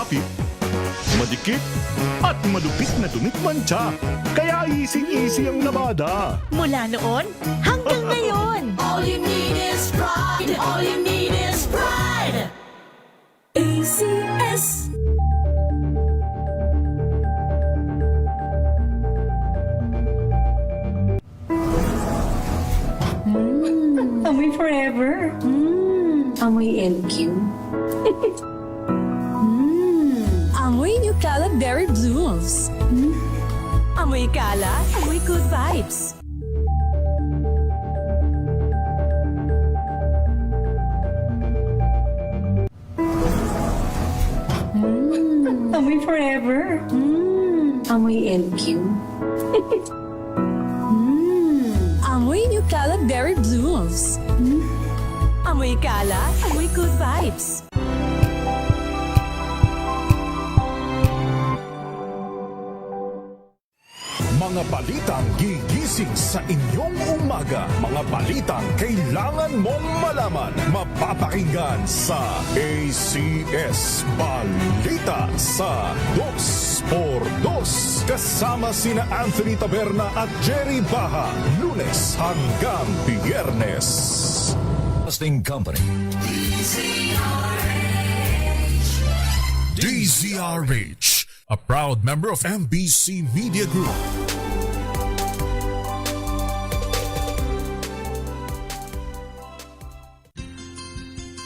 Bakit? Madikit at madupit na dumit-mantsa. Kaya easy-easy ang labada. Mula noon hanggang ngayon. All you need is pride. All you need is pride. ACS. Amoy forever. Amoy LQ. Amoy New Cala Berry Blooms. Amoy kala, amoy good vibes. Amoy forever. Amoy LQ. Amoy New Cala Berry Blooms. Amoy kala, amoy good vibes. Mga balitang gigising sa inyong umaga. Mga balitang kailangan mong malaman. Mapapakinggan sa ACS Balita sa 2x2. Kasama sina Anthony Taberna at Jerry Baha. Lunes hanggang Biyernes. Casting Company. DZRH, a proud member of MBC Media Group.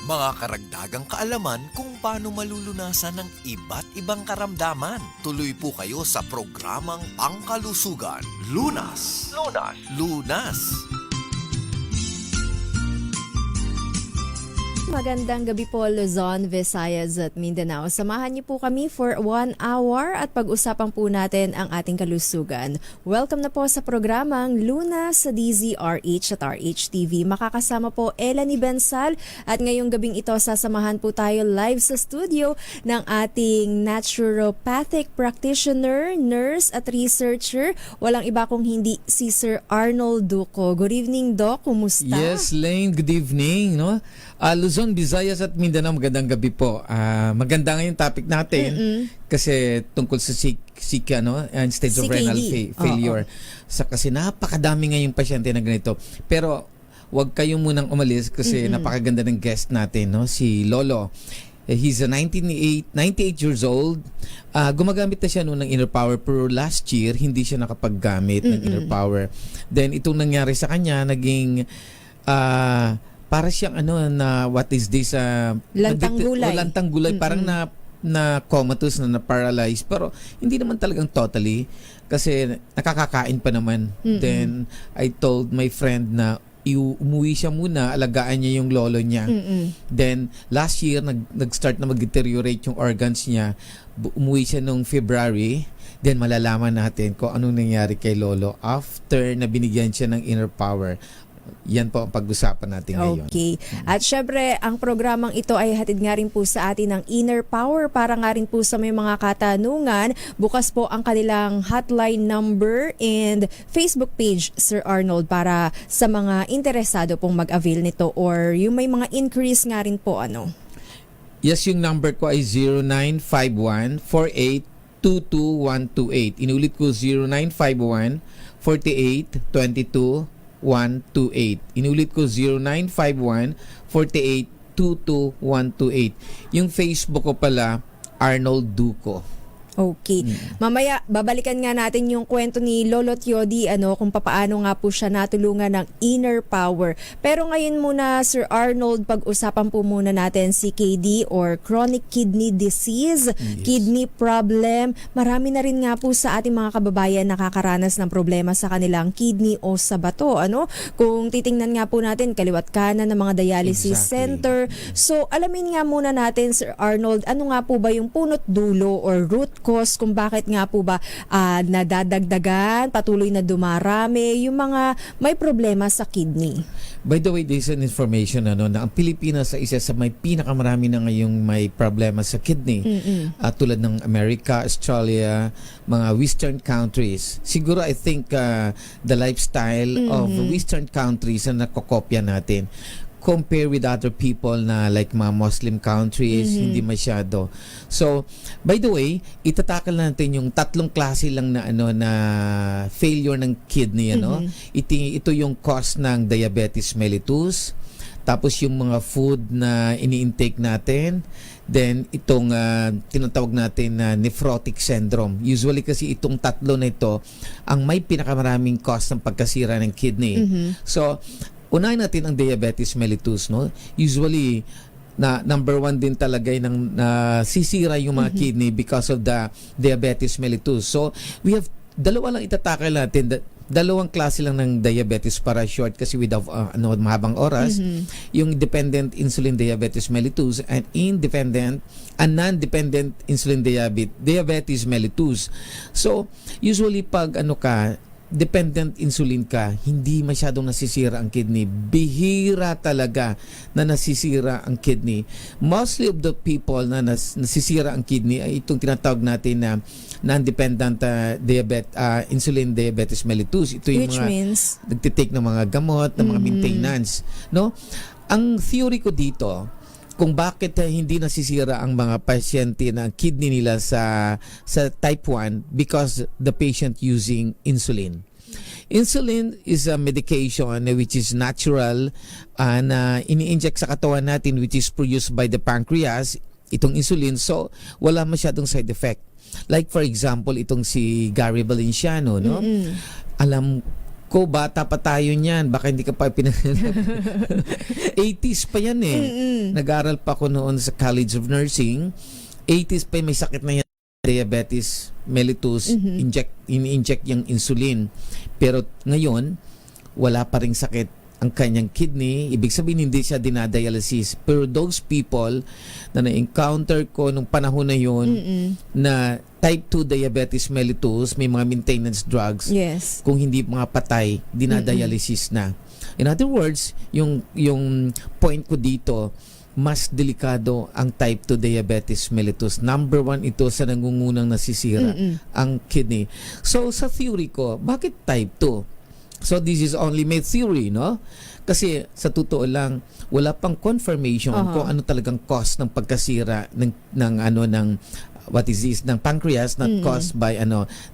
Mga karagdagang kaalaman kung paano malulunasan ng iba't ibang karamdaman. Tuloy po kayo sa programang Pangkalusugan. Lunas. Lunas. Lunas. Magandang gabi po Luzon, Visayas at Mindanao. Samahan niyo po kami for 1 hour at pag-usapan po natin ang ating kalusugan. Welcome na po sa programang Lunas sa DZRH at RHTV. Makakasama po Elanie Bensal at ngayong gabing ito sasamahan po tayo live sa studio ng ating naturopathic practitioner, nurse at researcher. Walang iba kung hindi si Sir Arnold Duco. Good evening, Doc. Kumusta? Yes, Lane, good evening. No? Luzon, Visayas at Mindanao, magandang gabi po. Maganda nga yung topic natin kasi tungkol sa stage of renal failure. Kasi napakadami nga yung pasyente na ganito. Pero wag kayong munang umalis kasi napakaganda ng guest natin, no? Si Lolo. He's 98 years old. Gumagamit na siya noon ng Inner Power pero last year hindi siya nakapaggamit ng Inner Power. Then itong nangyari sa kanya, naging para siyang na what is this lantang gulay. Lantang gulay, parang na comatose na paralyzed pero hindi naman talagang totally kasi nakakakain pa naman. Then I told my friend na umuwi siya muna, alagaan niya yung lolo niya. Then last year nag-start na mag-deteriorate yung organs niya. Umuwi siya nung February. Then malalaman natin kung anong nangyari kay lolo after na binigyan siya ng Inner Power. Yan po ang pag-usapan natin ngayon. Okay. At syempre, ang programang ito ay hatid nga rin po sa atin ng Inner Power para nga rin po sa may mga katanungan. Bukas po ang kanilang hotline number and Facebook page, Sir Arnold, para sa mga interesado pong mag-avail nito or yung may mga increase nga rin po. Yes, yung number ko ay 0951-4822-128. Inulit ko 0951-4822-128. Inulit ko 0951-4822-128. Yung Facebook ko pala, Arnold Duco. Okay. Mamaya, babalikan nga natin yung kwento ni Lolo Tiodi, kung papaano nga po siya natulungan ng Inner Power. Pero ngayon muna, Sir Arnold, pag-usapan po muna natin si KD or Chronic Kidney Disease, kidney problem. Marami na rin nga po sa ating mga kababayan nakakaranas ng problema sa kanilang kidney o sa bato. Kung titingnan nga po natin, kaliwat kanan ng mga dialysis center. So, alamin nga muna natin, Sir Arnold, ano nga po ba yung punot dulo or root cause kung bakit nga po ba nadadagdagan, patuloy na dumarami yung mga may problema sa kidney. By the way, there's an information na ang Pilipinas ay isa sa may pinakamarami na ngayong may problema sa kidney. Tulad ng America, Australia, mga Western countries. Siguro I think the lifestyle of Western countries na nakokopya natin. compare with other people na like mga Muslim countries, hindi masyado. So, by the way, itatakal natin yung 3 klase lang na na failure ng kidney, Ito yung cause ng diabetes mellitus. Tapos yung mga food na ini-intake natin, then itong tinatawag natin na nephrotic syndrome. Usually kasi itong 3 na ito ang may pinakamaraming cause ng pagkasira ng kidney. So, unahin natin ang diabetes mellitus, no? Usually na number 1 din talaga ng sisira yung mga kidney because of the diabetes mellitus. So, we have dalawa lang itatakal natin. Dalawang klase lang ng diabetes para short kasi we have mahabang oras. Yung dependent insulin diabetes mellitus and non-dependent insulin diabetes mellitus. So, usually pag dependent insulin ka, hindi masyadong nasisira ang kidney. Bihira talaga na nasisira ang kidney. Mostly of the people na nasisira ang kidney ay itong tinatawag natin na non-dependent insulin diabetes mellitus. Ito yung Which mga means? nagtitake ng mga gamot, ng mga maintenance. No? Ang theory ko dito, kung bakit hindi nasisira ang mga pasyente na kidney nila sa type 1 because the patient using insulin. Insulin is a medication which is natural na ini-inject sa katawan natin which is produced by the pancreas, itong insulin, so wala masyadong side effect. Like for example, itong si Gary Valenciano, no? Alam ko, bata pa tayo niyan. Baka hindi ka pa 80s pa yan eh. Nag-aral pa ako noon sa College of Nursing. 80s pa may sakit na yan. Diabetes mellitus, ini-inject yung insulin. Pero ngayon, wala pa ring sakit ang kanyang kidney. Ibig sabihin, hindi siya dinadialysis. Pero those people na na-encounter ko nung panahon na yun, na type 2 diabetes mellitus, may mga maintenance drugs. Yes. Kung hindi mga patay, dinadialysis na. In other words, yung point ko dito, mas delikado ang type 2 diabetes mellitus. Number 1 ito sa nangungunang nasisira ang kidney. So, sa theory ko, bakit type 2? So, this is only my theory, no? Kasi, sa totoo lang, wala pang confirmation kung ano talagang cause ng pagkasira ng what is this, ng pancreas not caused by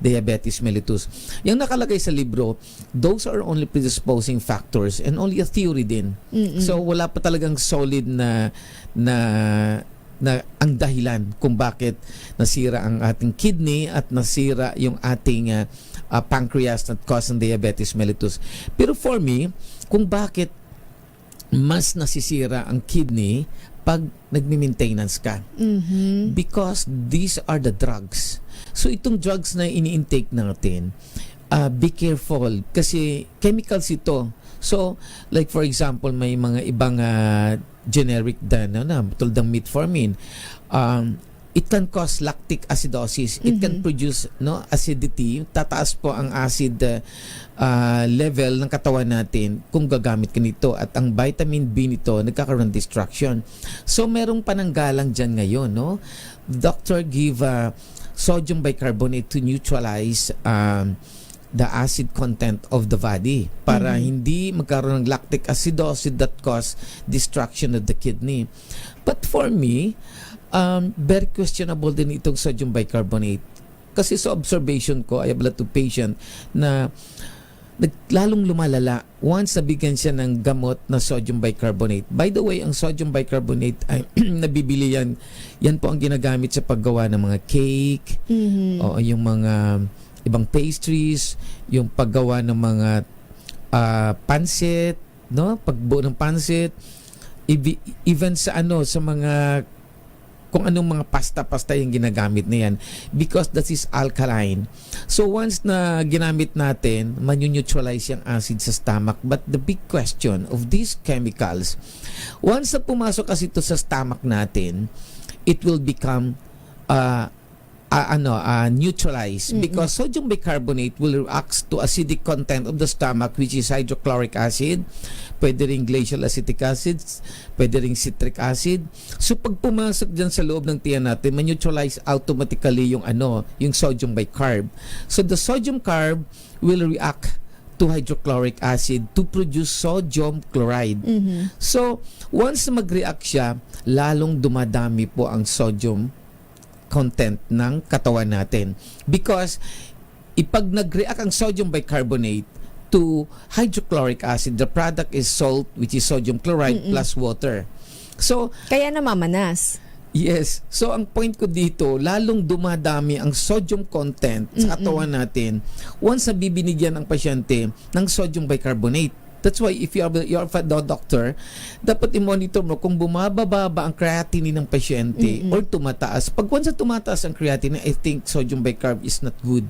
diabetes mellitus. Yung nakalagay sa libro, those are only predisposing factors and only a theory din. So, wala pa talagang solid na ang dahilan kung bakit nasira ang ating kidney at nasira yung ating pancreas that cause ng diabetes mellitus. Pero for me, kung bakit mas nasisira ang kidney pag nagmi-maintenance ka. Because these are the drugs. So itong drugs na ini-intake natin, be careful kasi chemicals ito. So, like for example, may mga ibang generic tulad ng metformin. It can cause lactic acidosis. It can produce acidity. Tataas po ang acid level ng katawan natin kung gagamit ka nito. At ang vitamin B nito, nagkakaroon ng destruction. So, merong pananggalang dyan ngayon. No? Doctor give sodium bicarbonate to neutralize the acid content of the body para hindi magkaroon ng lactic acidosis that cause destruction of the kidney. But for me, very questionable din itong sodium bicarbonate. Kasi sa observation ko, I have a lot of patient na lalong lumalala once nabigyan siya ng gamot na sodium bicarbonate. By the way, ang sodium bicarbonate ay nabibili yan po ang ginagamit sa paggawa ng mga cake o yung mga ibang pastries, yung paggawa ng mga pancit, no? Pagbuo ng pancit, even sa sa mga kung anong mga pasta yung ginagamit na yan because that is alkaline. So once na ginamit natin, manu-neutralize yung acid sa stomach. But the big question of these chemicals, once na pumasok kasi ito sa stomach natin, it will become neutralized because sodium bicarbonate will react to acidic content of the stomach which is hydrochloric acid, pwede rin glacial acetic acid, pwede rin citric acid. So pag pumasok dyan sa loob ng tiyan natin, ma-neutralize automatically yung sodium bicarb. So the sodium carb will react to hydrochloric acid to produce sodium chloride. So, once na mag-react siya, lalong dumadami po ang sodium content ng katawan natin. Because, ipag nag-react ang sodium bicarbonate to hydrochloric acid, the product is salt, which is sodium chloride plus water. So, Kaya namamanas. yes. So, ang point ko dito, lalong dumadami ang sodium content sa katawan natin once na bibinigyan ng pasyente ng sodium bicarbonate. That's why if you're a doctor, dapat i-monitor mo kung bumababa ba ang creatinine ng pasyente or tumataas. Pag once na tumataas ang creatinine, I think sodium bicarb is not good.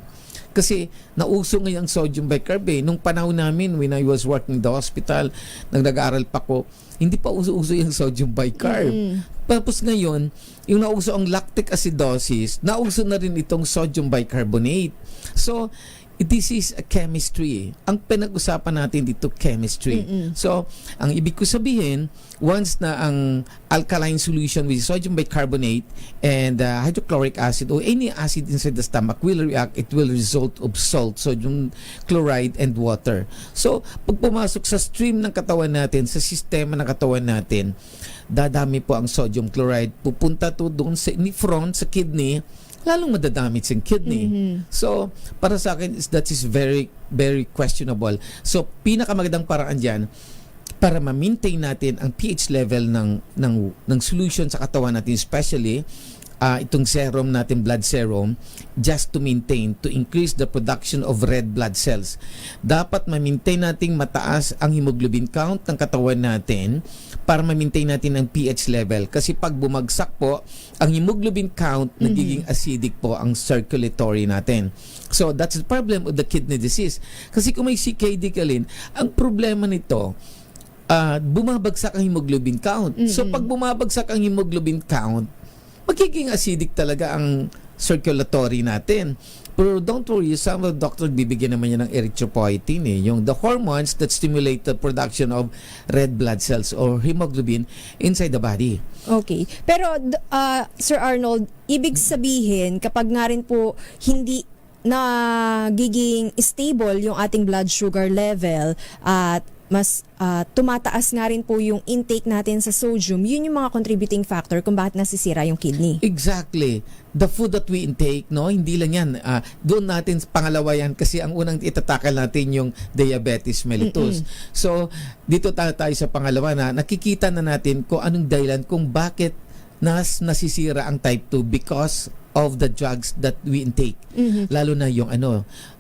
Kasi nauso ngayong sodium bicarb eh. Nung panahon namin, when I was working in the hospital, nag-aaral pa ko, hindi pa uso-uso yung sodium bicarb. Tapos ngayon, yung nauso ang lactic acidosis, nauso na rin itong sodium bicarbonate. So, this is a chemistry. Ang pinag-usapan natin dito, chemistry. So, ang ibig ko sabihin, once na ang alkaline solution with sodium bicarbonate and hydrochloric acid or any acid inside the stomach will react, it will result of salt, sodium chloride and water. So, pag pumasok sa stream ng katawan natin, sa sistema ng katawan natin, dadami po ang sodium chloride. Pupunta to doon sa nephron, sa kidney, lalong madadamage ang kidney. So, para sa akin, that is very, very questionable. So, pinakamagandang paraan dyan, para ma-maintain natin ang pH level ng solution sa katawan natin, especially itong serum natin, blood serum, just to maintain, to increase the production of red blood cells. Dapat ma-maintain natin mataas ang hemoglobin count ng katawan natin para ma-maintain natin ang pH level. Kasi pag bumagsak po, ang hemoglobin count, nagiging acidic po ang circulatory natin. So, that's the problem of the kidney disease. Kasi kung may CKD ka rin, ang problema nito, bumabagsak ang hemoglobin count. So, pag bumabagsak ang hemoglobin count, magiging acidic talaga ang circulatory natin. Pero don't worry, some of the doctors bibigyan naman yan ng erythropoietin yung the hormones that stimulate the production of red blood cells or hemoglobin inside the body. Okay. Pero, Sir Arnold, ibig sabihin, kapag nga rin po hindi nagiging stable yung ating blood sugar level at mas tumataas nga rin po yung intake natin sa sodium, yun yung mga contributing factor kung bakit nasisira yung kidney. Exactly. The food that we intake, no, hindi lang yan. Doon natin pangalawa yan kasi ang unang itatakal natin yung diabetes mellitus. So, dito tayo sa pangalawa na nakikita na natin kung anong dahilan kung bakit nasisira ang type 2 because of the drugs that we intake. Lalo na yung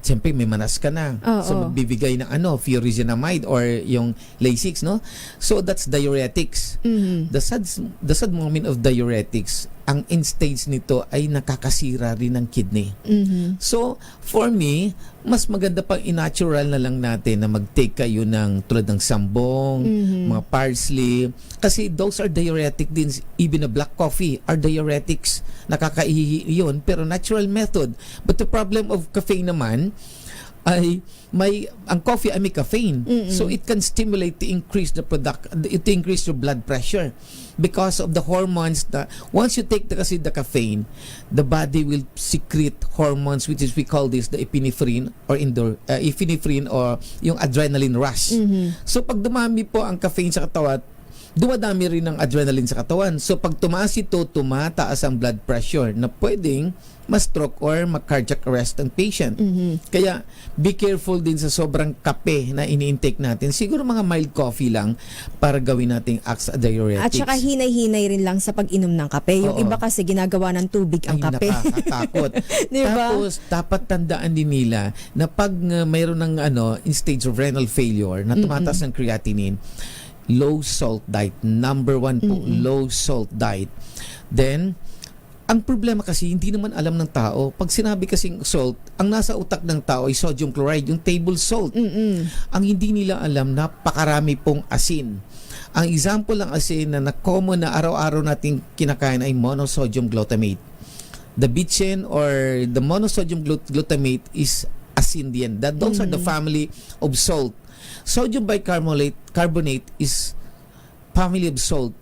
siyempre may manas ka na. So magbibigay ng furosemide or yung Lasix, no? So that's diuretics. The sad moment of diuretics, ang end stage nito ay nakakasira rin ng kidney. So for me, mas maganda pang i-natural na lang natin na mag-take kayo ng tulad ng sambong, mga parsley, kasi those are diuretic din. Even a black coffee are diuretics. Nakakaihi yun, pero natural method. But the problem of caffeine naman ay ang coffee ay may caffeine. So it can stimulate to increase to increase your blood pressure because of the hormones that once you take the caffeine, the body will secrete hormones which is we call this the epinephrine or epinephrine or yung adrenaline rush. So pag dumami po ang caffeine sa katawan, dumadami rin ang adrenaline sa katawan. So pag tumaas ito, tumataas ang blood pressure na pwedeng ma-stroke or ma-cardiac arrest ang patient. Kaya be careful din sa sobrang kape na ini-intake natin. Siguro mga mild coffee lang para gawin nating acts diuretics. At saka hinay-hinay rin lang sa pag-inom ng kape. Yung iba kasi ginagawa ng tubig ang kape. Nakakatakot. Diba? Tapos dapat tandaan din nila na pag mayroon ng in stage of renal failure na tumataas ng creatinine, low salt diet, number 1 po, low salt diet. Then ang problema kasi, hindi naman alam ng tao. Pag sinabi kasing salt, ang nasa utak ng tao ay sodium chloride, yung table salt. Ang hindi nila alam, napakarami pong asin. Ang example ng asin na common na araw-araw nating kinakain ay monosodium glutamate. The bitchin or the monosodium glutamate is asin din. Those are the family of salt. Sodium bicarbonate is family of salt.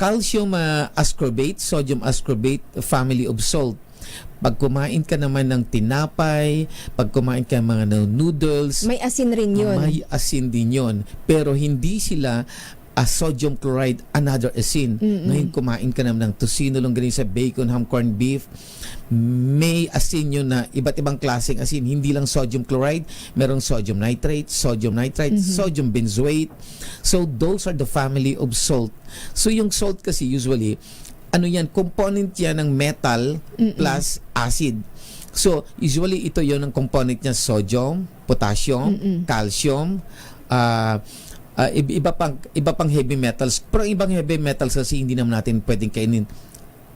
Calcium ascorbate, sodium ascorbate, family of salt. Pag kumain ka naman ng tinapay, pag kumain ka ng mga noodles, May asin rin yun. may asin din yun. Pero hindi sila sodium chloride, another asin. Ngayon kumain ka naman ng tocino, longganisa, bacon, ham, corned beef, may asin yun na iba't ibang klaseng asin. Hindi lang sodium chloride, merong sodium nitrate, sodium benzoate. So those are the family of salt. So yung salt kasi usually, ano yan, component yan ng metal plus acid. So, usually ito yon ang component niya, sodium, potassium, calcium, iba pang heavy metals. Pero ibang heavy metals kasi hindi naman natin pwedeng kainin.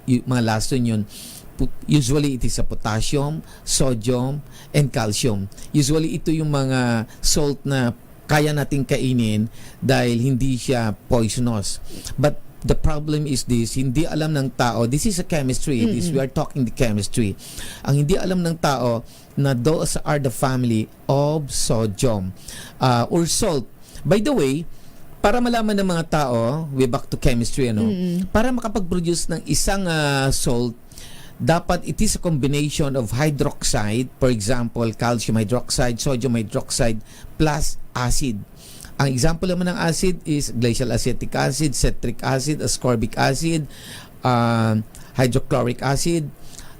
Mga last yun, usually it is a potassium, sodium, and calcium. Usually ito yung mga salt na kaya natin kainin dahil hindi siya poisonous. But the problem is this, hindi alam ng tao, this is a chemistry, we are talking the chemistry. Ang hindi alam ng tao na those are the family of sodium or salt. By the way, para malaman ng mga tao, we back to chemistry, para makapag-produce ng isang salt, dapat it is a combination of hydroxide, for example, calcium hydroxide, sodium hydroxide, plus acid. Ang example naman ng acid is glacial acetic acid, citric acid, ascorbic acid, hydrochloric acid.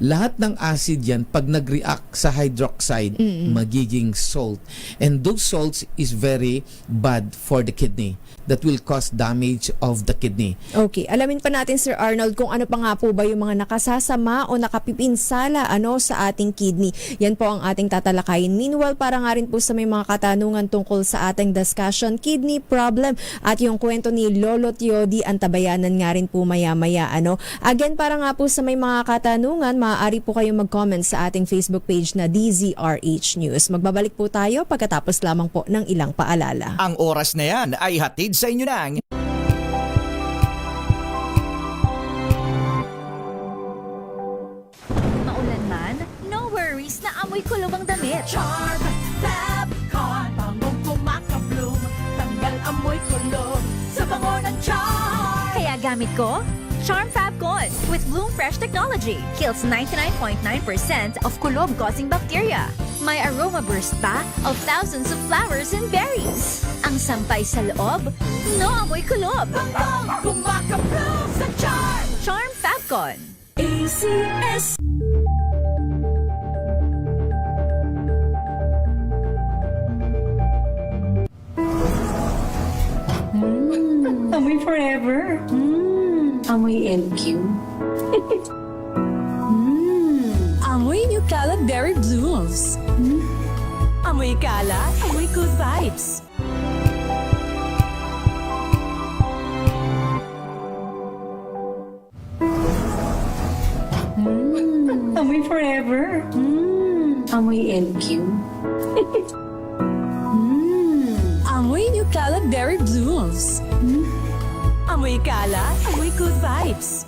Lahat ng acid yan, pag nag-react sa hydroxide, magiging salt. And those salts is very bad for the kidney. That will cause damage of the kidney. Okay, alamin pa natin Sir Arnold kung ano pa nga po ba yung mga nakasasama o nakapipinsala sa ating kidney. Yan po ang ating tatalakayin. Meanwhile, para nga rin po sa may mga katanungan tungkol sa ating discussion, kidney problem at yung kwento ni Lolo Tiodi, antabayanan nga rin po maya-maya. Again, para nga po sa may mga katanungan, maaari po kayong mag-comment sa ating Facebook page na DZRH News. Magbabalik po tayo pagkatapos lamang po ng ilang paalala. Ang oras na yan ay hatid sa inyo ng Maulan man, no worries na amoy kulob ang damit. Charm Fabcon, bangong kumakabloom, tanggal amoy kulob sa bango ng charm. Kaya gamit ko, Charm Fabcon with Bloom Fresh technology. Kills 99.9% of kulob-causing bacteria. May aroma burst pa of thousands of flowers and berries. Ang sampay sa loob, no amoy kulob. Bangong kumakabloom sa charm. Charm Fabcon. ACS. Amoy forever. Amoy LQ. Amoy New Cala Berry Blooms. Amoy Cala, amoy good vibes. Amoy forever. Amoy LQ. Amoy New Cala Berry Blooms. Amoy Cala, amoy good vibes.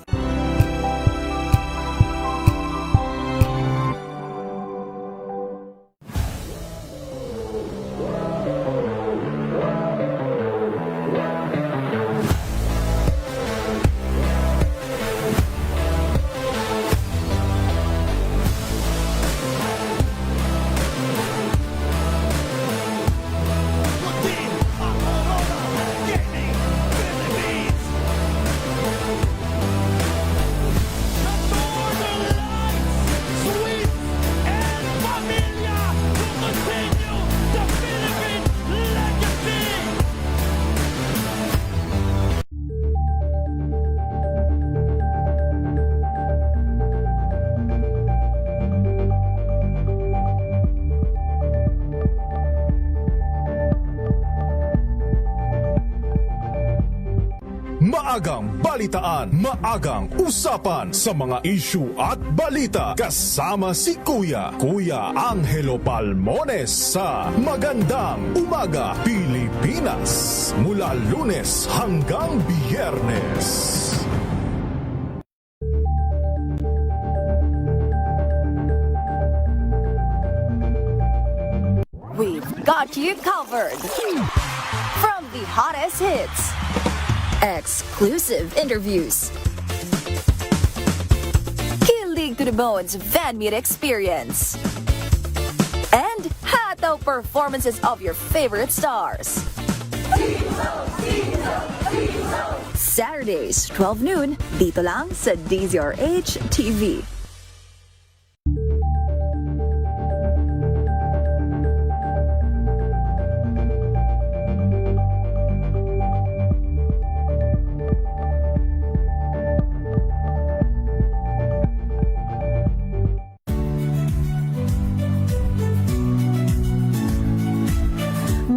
Maagang balitaan, maagang usapan sa mga issue at balita. Kasama si Kuya Angelo Palmones sa Magandang Umaga Pilipinas. Mula Lunes hanggang Biyernes. We've got you covered. From the hottest hits, exclusive interviews, kilig to the bones fan meet experience. And hataw performances of your favorite stars. Saturdays, 12 noon, dito lang sa DZRH TV.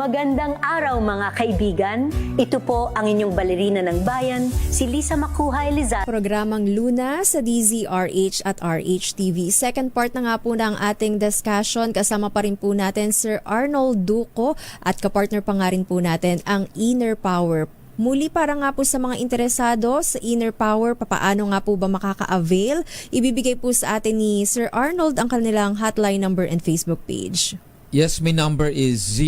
Magandang araw mga kaibigan. Ito po ang inyong balerina ng bayan, si Lisa Makuhay Lizar. Programang Luna sa DZRH at RHTV. Second part na nga po ng ating discussion. Kasama pa rin po natin Sir Arnold Duco at kapartner pa nga rin po natin ang Inner Power. Muli para nga po sa mga interesado sa Inner Power, papaano nga po ba makaka-avail? Ibibigay po sa atin ni Sir Arnold ang kanilang hotline number and Facebook page. Yes, my number is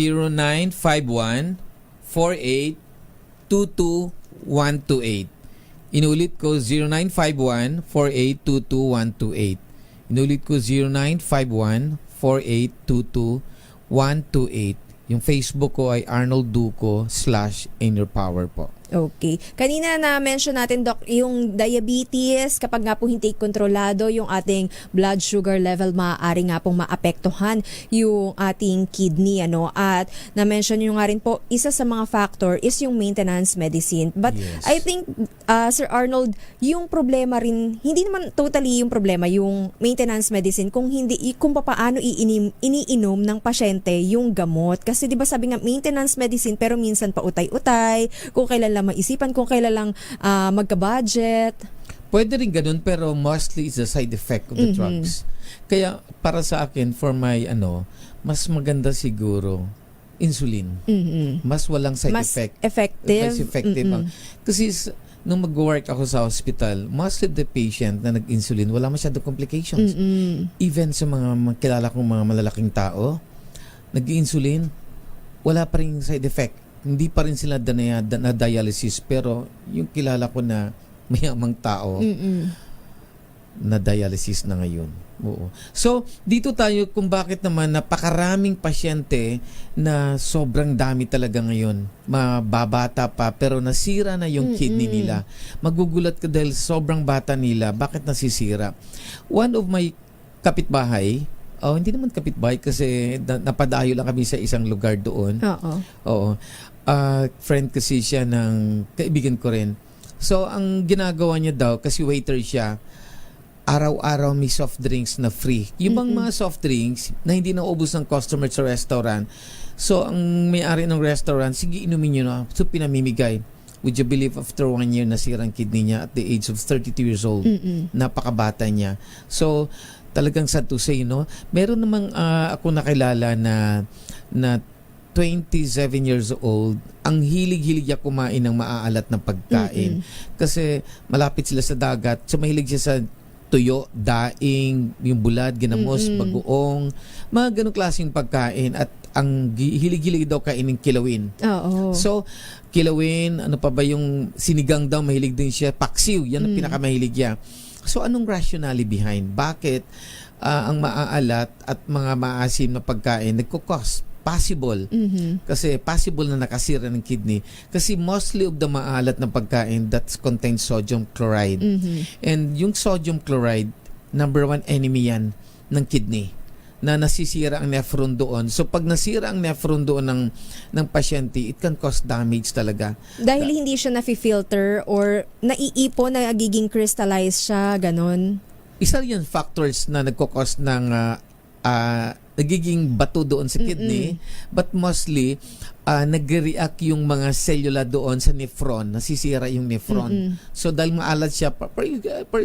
0951-4822-128. Inulit ko 0951-4822-128. Inulit ko 0951-4822-128. Yung Facebook ko ay Arnold Duco /innerpower po. Okay. Kanina na-mention natin, Doc, yung diabetes, kapag nga po hindi kontrolado yung ating blood sugar level, maaari nga pong maapektuhan yung ating kidney, ano? At na-mention nyo nga rin po, isa sa mga factor is yung maintenance medicine. But Yes. I think, Sir Arnold, yung problema rin, hindi naman totally yung problema, yung maintenance medicine, kung paano iniinom ng pasyente yung gamot. Kasi di ba sabi nga, maintenance medicine, pero minsan pa utay-utay, kung kailan lang maisipan, kung kailan lang magka-budget. Pwede rin ganun, pero mostly is the side effect of the drugs. Kaya para sa akin, for my mas maganda siguro insulin. Mas walang side Mas effect. effective. Mas effective. Kasi nung mag-work ako sa hospital, mostly the patient na nag-insulin, wala masyadong complications. Even sa mga kilala kong mga malalaking tao, nag-insulin, wala pa rin side effect. Hindi pa rin sila na dialysis, pero yung kilala ko na mayamang tao na dialysis na ngayon. Oo. So, dito tayo kung bakit naman napakaraming pasyente na sobrang dami talaga ngayon. Mababata pa pero nasira na yung kidney nila. Magugulat ka dahil sobrang bata nila. Bakit nasisira? One of my kapitbahay, hindi naman kapitbahay kasi napadayo lang kami sa isang lugar doon. Oo. Friend kasi siya ng kaibigan ko rin. So, ang ginagawa niya daw, kasi waiter siya, araw-araw may soft drinks na free. Yung bang mga soft drinks na hindi naubos ng customer sa restaurant. So, ang may-ari ng restaurant, sige, inumin nyo na. So, pinamimigay. Would you believe after 1 year nasira ang kidney niya at the age of 32 years old? Napakabata niya. So, talagang sad to say, meron namang ako nakilala na 27 years old, ang hilig-hilig niya kumain ng maaalat na pagkain. Kasi malapit sila sa dagat, so mahilig siya sa tuyo, daing, yung bulad, ginamos, bagoong, mga ganong klaseng pagkain. At ang hilig-hilig daw kainin kilawin. So, kilawin, ano pa ba yung sinigang daw, mahilig din siya. Paksiw, yan ang pinakamahilig niya. So, anong rationale behind? Bakit ang maaalat at mga maasim na pagkain nagkukos? Possible. Kasi possible na nakasira ng kidney. Kasi mostly of the maalat na pagkain that contains sodium chloride. And yung sodium chloride, number 1 enemy yan ng kidney. Na nasisira ang nephron doon. So pag nasira ang nephron doon ng pasyente, it can cause damage talaga. Dahil hindi siya na-filter or naiipon, nagiging crystallized siya, ganon. Isa yan factors na nagkukos ng nagiging bato doon sa kidney, but mostly nag-react yung mga cellula doon sa nephron, nasisira yung nephron. So dahil maalat siya,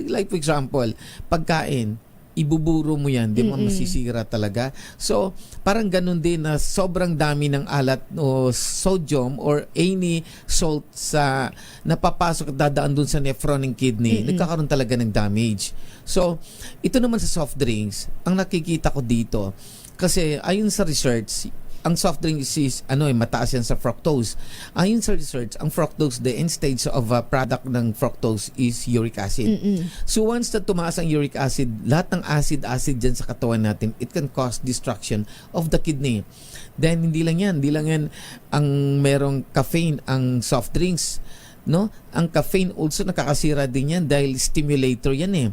like for example, pagkain, ibuburo mo yan, di mo masisira talaga. So, parang ganun din na sobrang dami ng alat o sodium or any salt sa napapasok at dadaan dun sa nephron ng kidney, nagkakaroon talaga ng damage. So, ito naman sa soft drinks, ang nakikita ko dito, kasi ayon sa research, ang soft drinks is mataas yan sa fructose. Ayon sa research, ang fructose, the end stage of a product ng fructose is uric acid. So once na tumaas ang uric acid, lahat ng acid dyan sa katawan natin, it can cause destruction of the kidney. Then hindi lang yan ang merong caffeine ang soft drinks, no? Ang caffeine also nakakasira din yan dahil stimulator yan eh.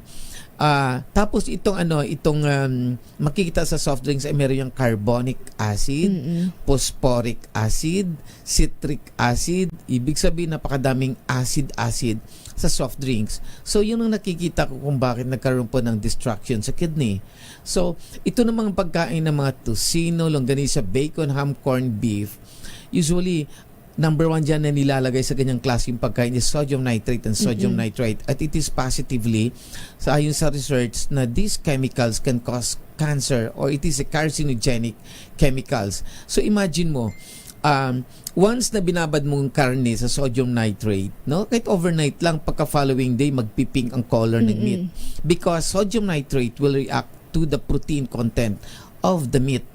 Tapos itong makikita sa soft drinks ay meron yung carbonic acid, phosphoric acid, citric acid. Ibig sabihin napakadaming acid sa soft drinks. So yun ang nakikita ko kung bakit nagkaroon po ng destruction sa kidney. So ito namang pagkain ng mga tocino, longganisa, bacon, ham, corned beef. Usually number 1 dyan na nilalagay sa ganyang klaseng pagkain is sodium nitrate and sodium nitrite. At it is positively, ayon sa research, na these chemicals can cause cancer or it is a carcinogenic chemicals. So imagine mo, once na binabad mo yung karne sa sodium nitrate, no, kahit overnight lang, pagka following day, magpipink ang color ng meat. Because sodium nitrate will react to the protein content of the meat.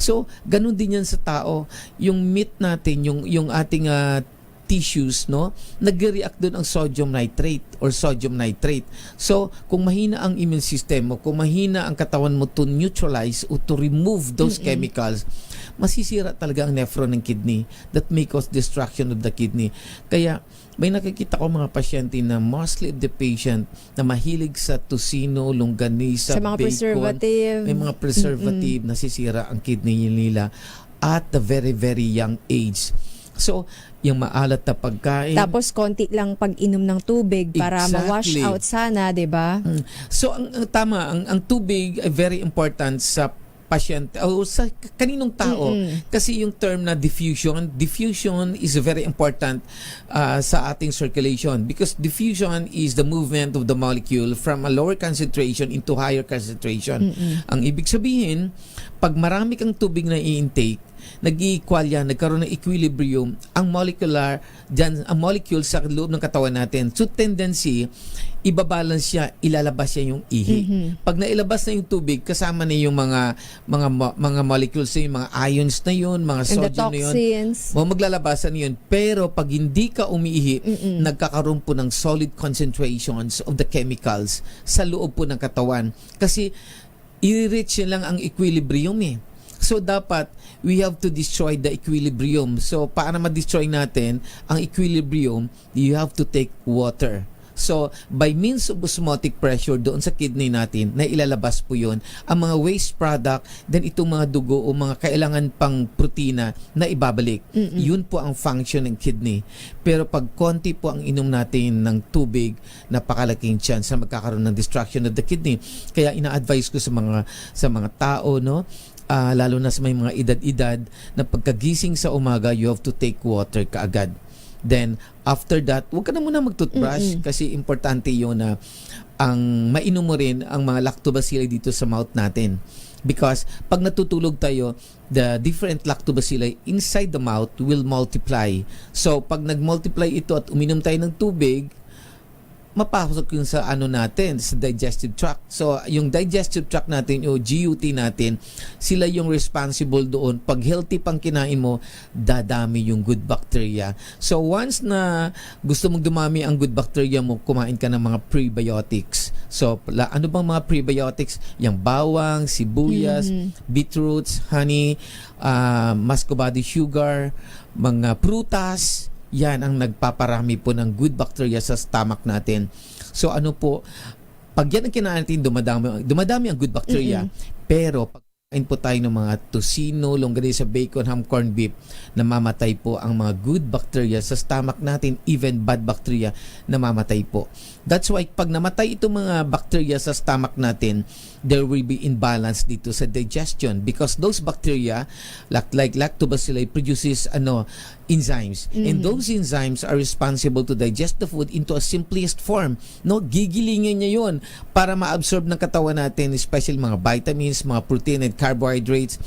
So, ganun din yan sa tao. Yung meat natin, yung ating tissues, no, nag-react doon ang sodium nitrate or sodium nitrate. So, kung mahina ang immune system mo, kung mahina ang katawan mo to neutralize o to remove those chemicals, masisira talaga ang nephron ng kidney that may cause destruction of the kidney. Kaya, may nakikita ko mga pasyente na mostly of the patient na mahilig sa tocino, longganisa, sa mga bacon, preservative. may mga preservative, nasisira ang kidney nila at the very, very young age. So, yung maalat na pagkain. Tapos konti lang pag-inom ng tubig para ma-wash out sana, 'di ba? So, ang tubig ay very important sa pasyente o sa kaninong tao kasi yung term na diffusion is very important sa ating circulation because diffusion is the movement of the molecule from a lower concentration into higher concentration. Ang ibig sabihin, pag marami kang tubig na i-intake, nag-i-equal yan, nagkaroon ng equilibrium ang molecule sa loob ng katawan natin. So tendency, ibabalance siya, ilalabas siya yung ihi. Pag nailabas na yung tubig, kasama na yung mga molecules na yung mga ions na yun, mga sodium na yun. Maglalabasan yun. Pero pag hindi ka umiihi, nagkakaroon po ng solid concentrations of the chemicals sa loob po ng katawan. Kasi i-reach lang ang equilibrium eh. So, dapat, we have to destroy the equilibrium. So, para ma-destroy natin ang equilibrium, you have to take water. So, by means of osmotic pressure doon sa kidney natin, na ilalabas po yun, ang mga waste product, then itong mga dugo o mga kailangan pang protina na ibabalik. Yun po ang function ng kidney. Pero pag konti po ang inom natin ng tubig, napakalaking chance na magkakaroon ng destruction of the kidney. Kaya ina-advise ko sa mga tao, no, lalo na sa may mga edad-edad na pagkagising sa umaga, you have to take water kaagad. Then, after that, huwag ka na muna mag-toothbrush kasi importante yun na ang mainom mo rin ang mga lactobacilli dito sa mouth natin. Because pag natutulog tayo, the different lactobacilli inside the mouth will multiply. So, pag nag-multiply ito at uminom tayo ng tubig, mapasok yun sa natin, sa digestive tract. So, yung digestive tract natin, o GUT natin, sila yung responsible doon. Pag healthy pang kinain mo, dadami yung good bacteria. So, once na gusto mong dumami ang good bacteria mo, kumain ka ng mga prebiotics. So, ano bang mga prebiotics? Yung bawang, sibuyas, beetroots, honey, muscovado sugar, mga prutas. Yan ang nagpaparami po ng good bacteria sa stomach natin. So pag yan ang kinain natin, dumadami ang good bacteria. Pero pag kain po tayo ng mga tocino, longganisa, bacon, ham, corned beef, namamatay po ang mga good bacteria sa stomach natin, even bad bacteria namamatay po. That's why pag namatay itong mga bacteria sa stomach natin, there will be imbalance dito sa digestion because those bacteria like lactobacilli produces enzymes, and those enzymes are responsible to digest the food into a simplest form. No, gigilingin niya 'yon para ma-absorb ng katawan natin, especially mga vitamins, mga protein and carbohydrates.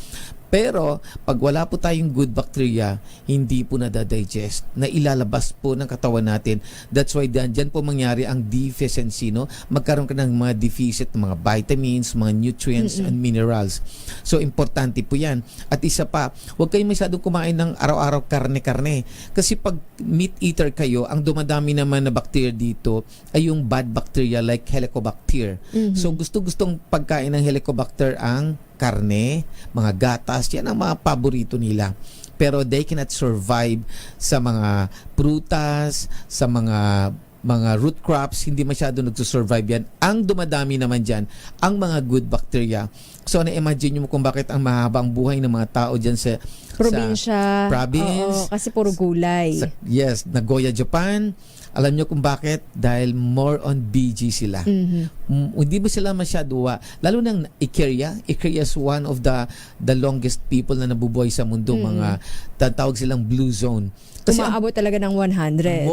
Pero pag wala po tayong good bacteria, hindi po nadadigest, na ilalabas po ng katawan natin. That's why dyan po mangyari ang deficiency, no? Magkaroon ka ng mga deficit ng mga vitamins, mga nutrients and minerals. So importante po yan. At isa pa, huwag kayong masyadong kumain ng araw-araw karne-karne. Kasi pag meat eater kayo, ang dumadami naman na bacteria dito ay yung bad bacteria like Helicobacter. So gustong pagkain ng Helicobacter ang karne, mga gatas, yan ang mga paborito nila. Pero they cannot survive sa mga prutas, sa mga root crops, hindi masyado nagsusurvive yan. Ang dumadami naman dyan, ang mga good bacteria. So, na-imagine nyo kung bakit ang mahabang buhay ng mga tao dyan sa Probinsya. province. Oo, kasi puro gulay. Yes, Nagoya, Japan. Alam nyo kung bakit? Dahil more on BG sila. Hindi ba sila masyado, lalo ng Ikaria. Ikaria is one of the longest people na nabubuhay sa mundo. Mga tatawag silang blue zone. Kasi Umaabot talaga ng 100.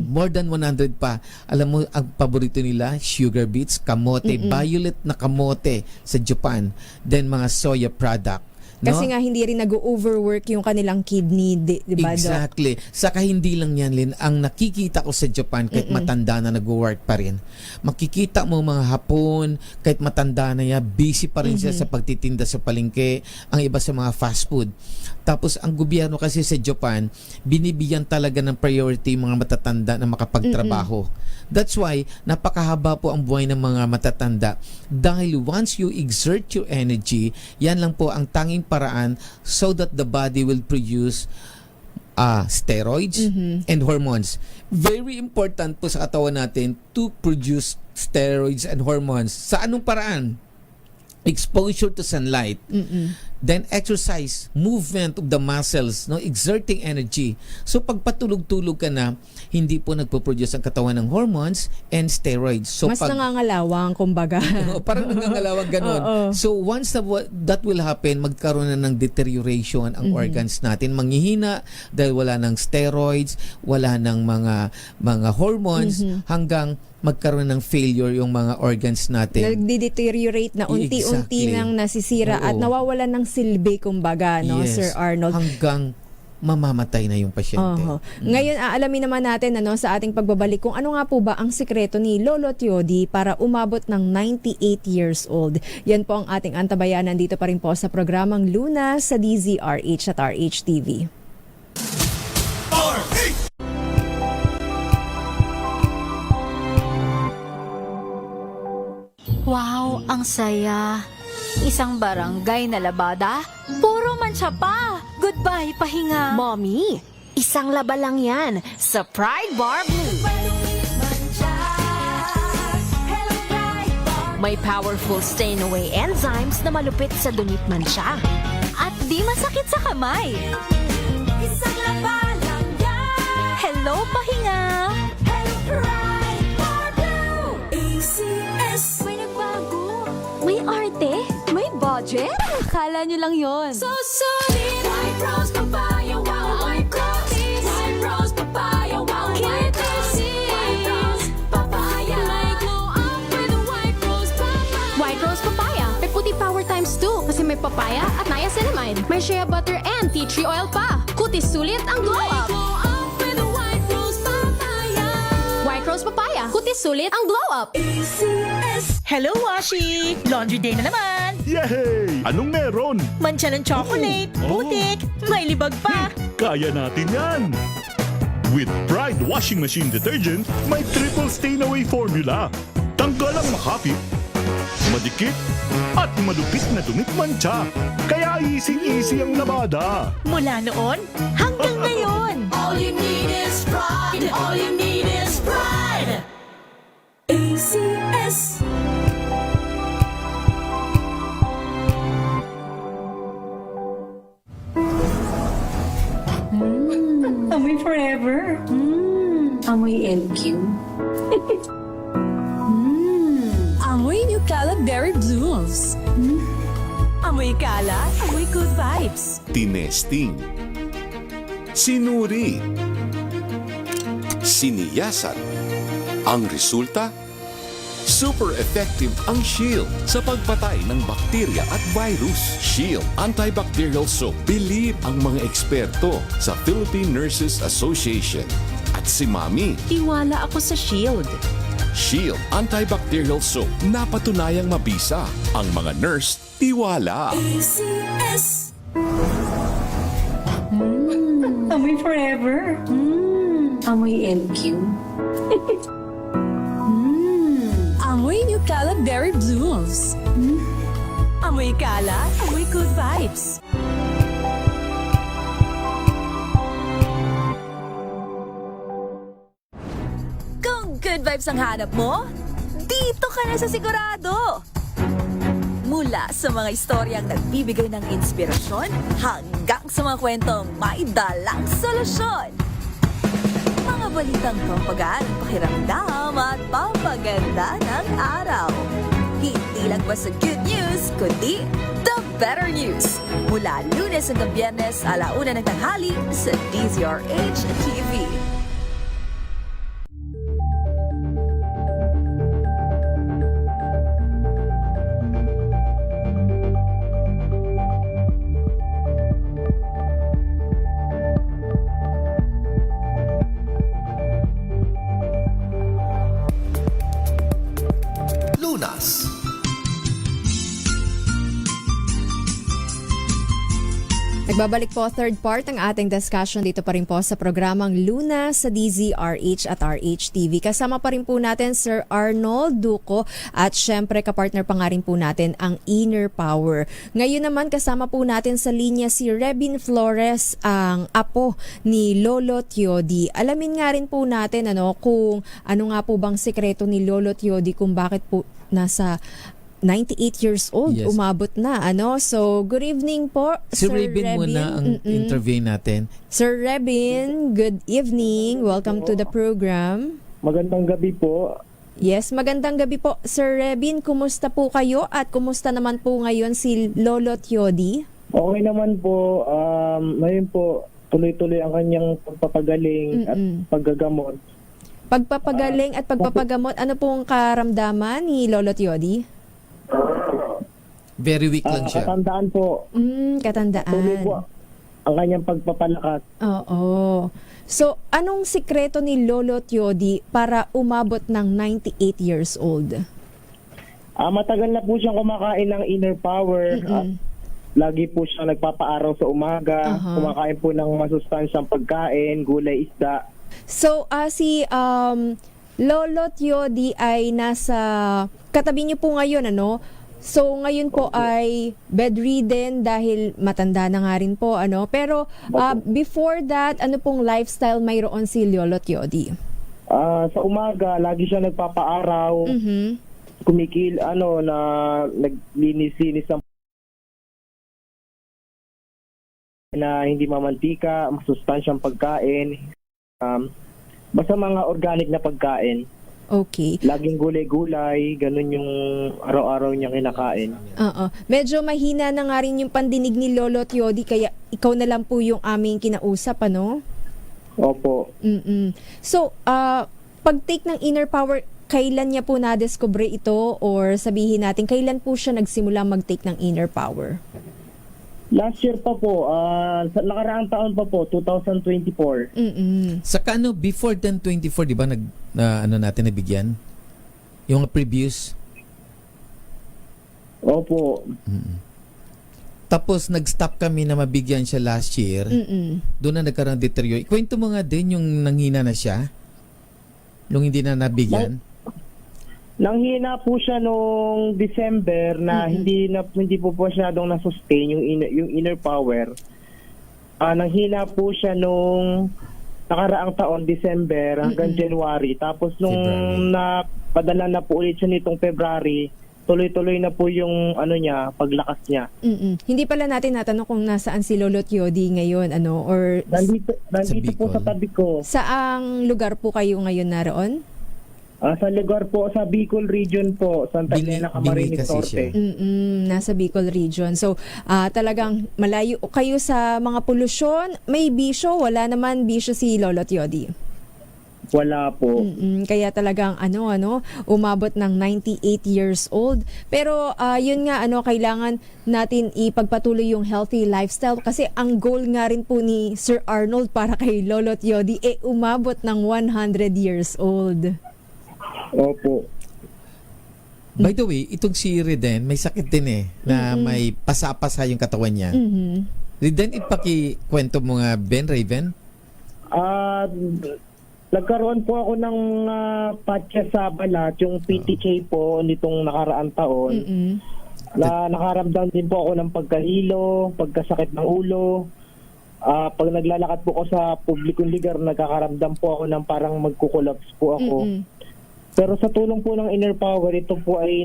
more than 100 pa. Alam mo, ang paborito nila, sugar beets, kamote, violet na kamote sa Japan. Then mga soya product. No? Kasi nga hindi rin nag-overwork yung kanilang kidney, di ba, Doc? Exactly. Saka hindi lang yan, Lynn. Ang nakikita ko sa Japan, kahit matanda na nag-work pa rin, makikita mo mga Hapon, kahit matanda na yan, busy pa rin siya sa pagtitinda sa palengke, ang iba sa mga fast food. Tapos ang gobyerno kasi sa Japan, binibigyan talaga ng priority yung mga matatanda na makapagtrabaho. That's why, napakahaba po ang buhay ng mga matatanda. Dahil once you exert your energy, yan lang po ang tanging paraan so that the body will produce steroids and hormones. Very important po sa katawan natin to produce steroids and hormones. Sa anong paraan? Exposure to sunlight. Then exercise, movement of the muscles, no, exerting energy. So pag patulog-tulog ka na, hindi po nagpo-produce ang katawan ng hormones and steroids. So Mas nangangalawang, kumbaga. Parang nangangalawang ganun. So once that will happen, magkaroon na ng deterioration ang organs natin. Manghihina dahil wala ng steroids, wala ng mga hormones, hanggang magkaroon ng failure yung mga organs natin. Nagde-deteriorate na unti-unti nang nasisira at nawawalan ng silbi, kumbaga, no, Yes. Sir Arnold. Hanggang mamamatay na yung pasyente. Ngayon, aalamin naman natin sa ating pagbabalik kung ano nga po ba ang sikreto ni Lolo Tiodi para umabot ng 98 years old. Yan po ang ating antabayanan dito pa rin po sa programang Lunas sa DZRH at RHTV. Wow, ang saya. Isang barangay na labada, puro mancha pa. Goodbye, pahinga. Mommy, isang laba lang yan sa Pride Bar Blue. May powerful stain-away enzymes na malupit sa dunit mancha. At di masakit sa kamay. Isang laba lang yan. Hello, pahinga. Hello, Pride Bar Blue. ACS. May nagbago. May arte. May budget. Akala nyo lang yon. So solid. White rose papaya, wow, white rose. White rose papaya, wow, white rose. White rose papaya. May glow up with white rose papaya. White Rose Papaya. May puti power times 2 kasi may papaya at niacinamide. May shea butter and tea tree oil pa. Kutis sulit ang glow up. Glow up with white rose papaya. White Rose Papaya. Kutis sulit ang glow up. ACS. Hello, Washi! Laundry day na naman! Yehey! Anong meron? Mancha ng chocolate, putik, may libag pa! Kaya natin yan! With Pride Washing Machine Detergent, may triple stain-away formula. Tanggal ang makapit, madikit, at malupit na dumit mancha. Kaya easy-easy ang labada. Mula noon hanggang ngayon! All you need is pride. All you need is pride. ACS. Amoy forever. Amoy LQ. Amoy New Caleb Berry Blooms. Amoy kalat, amoy good vibes. Tinesting, sinuri, siniyasan. Ang resulta, Super effective ang Shield sa pagpatay ng bakterya at virus. Shield Antibacterial Soap. Believe ang mga eksperto sa Philippine Nurses Association. At si Mami. Tiwala ako sa Shield. Shield Antibacterial Soap. Napatunayang mabisa. Ang mga nurse, tiwala. ACS. Amoy forever. Amoy LQ. Amoy New Caleb Berry Blooms. Amoy kalat, amoy good vibes. Kung good vibes ang hanap mo, dito ka na sa sigurado! Mula sa mga istoryang nagbibigay ng inspirasyon hanggang sa mga kwentong may dalang solusyon. Mga balitang pampagaan ng pakiramdam at pampaganda ng araw. Hindi lang ba sa good news, kundi the better news. Mula Lunes hanggang Biyernes, 1:00 ng tanghali sa DZRH TV. Lunas. Nagbabalik po third part ng ating discussion dito pa rin po sa programang Luna sa DZRH at RHTV. Kasama pa rin po natin Sir Arnold Duco at syempre kapartner pa nga rin po natin ang Inner Power. Ngayon naman kasama po natin sa linya si Rebin Flores, ang apo ni Lolo Tiodi. Alamin nga rin po natin kung ano nga po bang sekreto ni Lolo Tiodi kung bakit po nasa 98 years old, Yes. umabot na, So, good evening po, Si Sir Rebin muna ang interview natin. Sir Rebin, good evening. Welcome to the program. Magandang gabi po. Yes, magandang gabi po. Sir Rebin, kumusta po kayo at kumusta naman po ngayon si Lolo Tiodi? Okay naman po. Ngayon po, tuloy-tuloy ang kanyang pagpapagaling at paggagamot. Pagpapagaling at pagpapagamot, ano pong karamdaman ni Lolo Tiodi? Very weak lang siya. Katandaan po. Katandaan. Tuloy po ang kanyang pagpapalakas. Oo. So, anong sikreto ni Lolo Tiodi para umabot ng 98 years old? Matagal na po siyang kumakain ng Inner Power. At lagi po siyang nagpapaaraw sa umaga. Kumakain po ng masustansyang pagkain, gulay, isda. So, si Lolo Tiodi ay nasa katabi niyo po ngayon, So, ngayon po ay bedridden dahil matanda na nga rin po, Pero, before that, ano pong lifestyle mayroon si Lolo Tiodi? Sa umaga, lagi siya nagpapaaraw. Kumikil, na naglinis-linis ng na hindi mamantika, masustansyang pagkain. Basta mga organic na pagkain. Okay. Laging gulay-gulay, ganun yung araw-araw niya kinakain. Medyo mahina na nga rin yung pandinig ni Lolo Tiodi, kaya ikaw na lang po yung aming kinausap, Opo. So, pag-take ng Inner Power, kailan niya po na-discover ito or sabihin natin, kailan po siya nagsimula mag-take ng Inner Power? Last year pa po, sa nakaraang taon pa po, 2024. Saka before 1024, di ba, natin nabigyan? Yung previous? Opo. Tapos, nag-stop kami na mabigyan siya last year. Doon na nagkaroon ng deteriorate. Kwento mo nga din yung nanghina na siya? Nung hindi na nabigyan? Nanghina po siya nung December na hindi po masyadong na-sustain yung Inner Power. Nanghina po siya nung nakaraang taon, December hanggang January. Tapos nung napadala na po ulit siya nitong February, tuloy-tuloy na po yung paglakas niya. Hindi pala natin natanong kung nasaan si Lolo Tiodi ngayon, or nandito po sa tabi ko. Saang lugar po kayo ngayon naroon? Sa lugar po, sa Bicol region po, Santa Elena, Camarines Norte. Nasa Bicol region. So, talagang malayo kayo sa mga polusyon. May bisyo? Wala naman bisyo si Lolo Tiodi? Wala po. Kaya talagang umabot ng 98 years old. Pero yun nga kailangan natin ipagpatuloy yung healthy lifestyle kasi ang goal nga rin po ni Sir Arnold para kay Lolo't Yodi umabot ng 100 years old. Opo. By the way, itong si Reden, may sakit din na may pasa-pasa yung katawan niya. Reden, ipakikwento mo nga, Raven? Nagkaroon po ako ng patya sa balat, yung PTK po nitong nakaraang taon. Na nakaramdam din po ako ng pagkahilo, pagkasakit ng ulo. Pag naglalakad po ako sa publikong lugar, nagkakaramdam po ako ng parang magkukulaps po ako. Pero sa tulong po ng inner power, ito po ay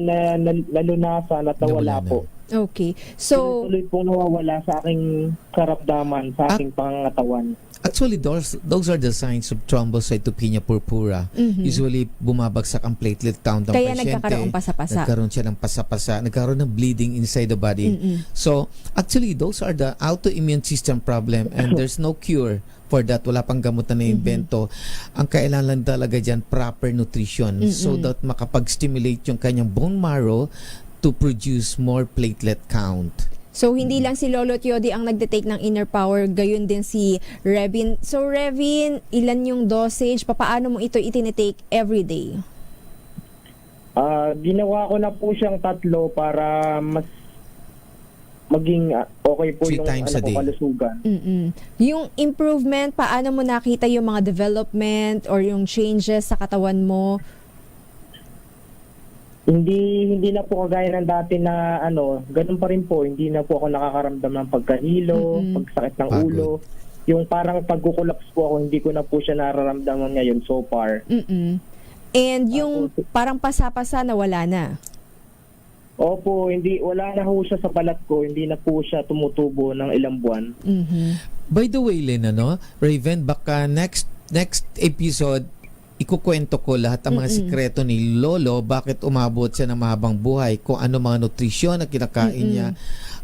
nalunasan at nawala po. Okay. So, tuloy po nawawala sa aking karamdaman, sa aking pangangatawan. Actually, those are the signs of thrombocytopenia purpura. Usually, bumabagsak ang platelet count ng kaya pasyente. nagkakaroon pasa-pasa. Nagkaroon siya ng pasa-pasa. Nagkaroon ng bleeding inside the body. So, actually, those are the autoimmune system problem and there's no cure for that. Wala pang gamot na na-invento. Ang kailangan talaga dyan, proper nutrition so that makapag-stimulate yung kanyang bone marrow to produce more platelet count. So, hindi lang si Lolo't Yodi ang nagde-take ng inner power, gayon din si Revin. So, Revin, ilan yung dosage? Paano mo ito itinitake everyday? Ginawa ko na po siyang 3 para mas maging okay po 3 yung times a day. kalusugan. Yung improvement, paano mo nakita yung mga development or yung changes sa katawan mo? Hindi na po kagaya ng dati na ganun pa rin po. Hindi na po ako nakakaramdam ng pagkahilo, pagsakit ng ulo. Yung parang pagkukulaps po ako, hindi ko na po siya nararamdaman ngayon so far. And yung parang pasa-pasa na wala na? Opo, wala na ho siya sa balat ko. Hindi na po siya tumutubo ng ilang buwan. By the way, Lynn, Raven, baka next episode, ikukwento ko lahat ang mga sikreto ni Lolo, bakit umabot siya ng mahabang buhay, kung ano mga nutrisyon na kinakain niya,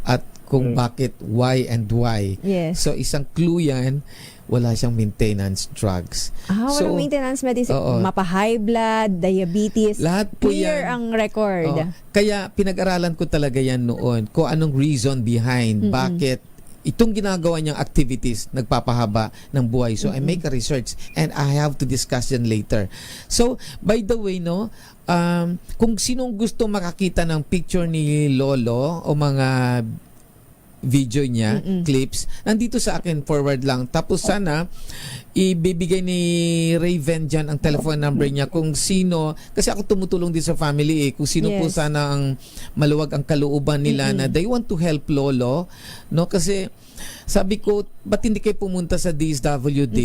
at kung bakit, why and why. Yes. So, isang clue yan, wala siyang maintenance drugs. Walang maintenance medicine. Mapa-high blood, diabetes. Lahat po clear yan. ang record. Kaya pinag-aralan ko talaga yan noon, kung anong reason behind, bakit itong ginagawa niyang activities nagpapahaba ng buhay. So I make a research and I have to discuss yan later. So by the way, kung sinong gusto makakita ng picture ni Lolo o mga video niya, clips, nandito sa akin, forward lang. Tapos sana ibibigay ni Raven dyan ang telephone number niya kung sino, kasi ako tumutulong din sa family kung sino po sana ang maluwag ang kalooban nila na they want to help Lolo, kasi sabi ko, ba't hindi kayo pumunta sa DSWD?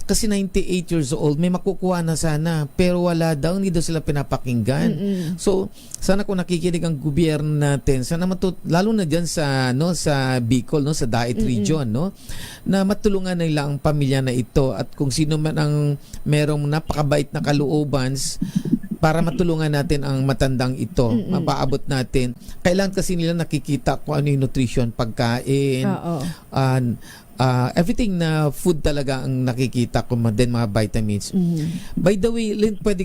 Kasi 98 years old, may makukuha na sana. Pero wala daw, hindi daw sila pinapakinggan. So, sana kung nakikinig ang gobyerno natin, sana lalo na dyan sa Bicol, sa Daet region, na matulungan nila ang pamilya na ito at kung sino man ang merong napakabait na kalooban para matulungan natin ang matandang ito, mapaabot natin. Kailangan kasi nila nakikita kung ano yung nutrition, pagkain, everything na food talaga ang nakikita ko, din mga vitamins. By the way, Lynn, pwede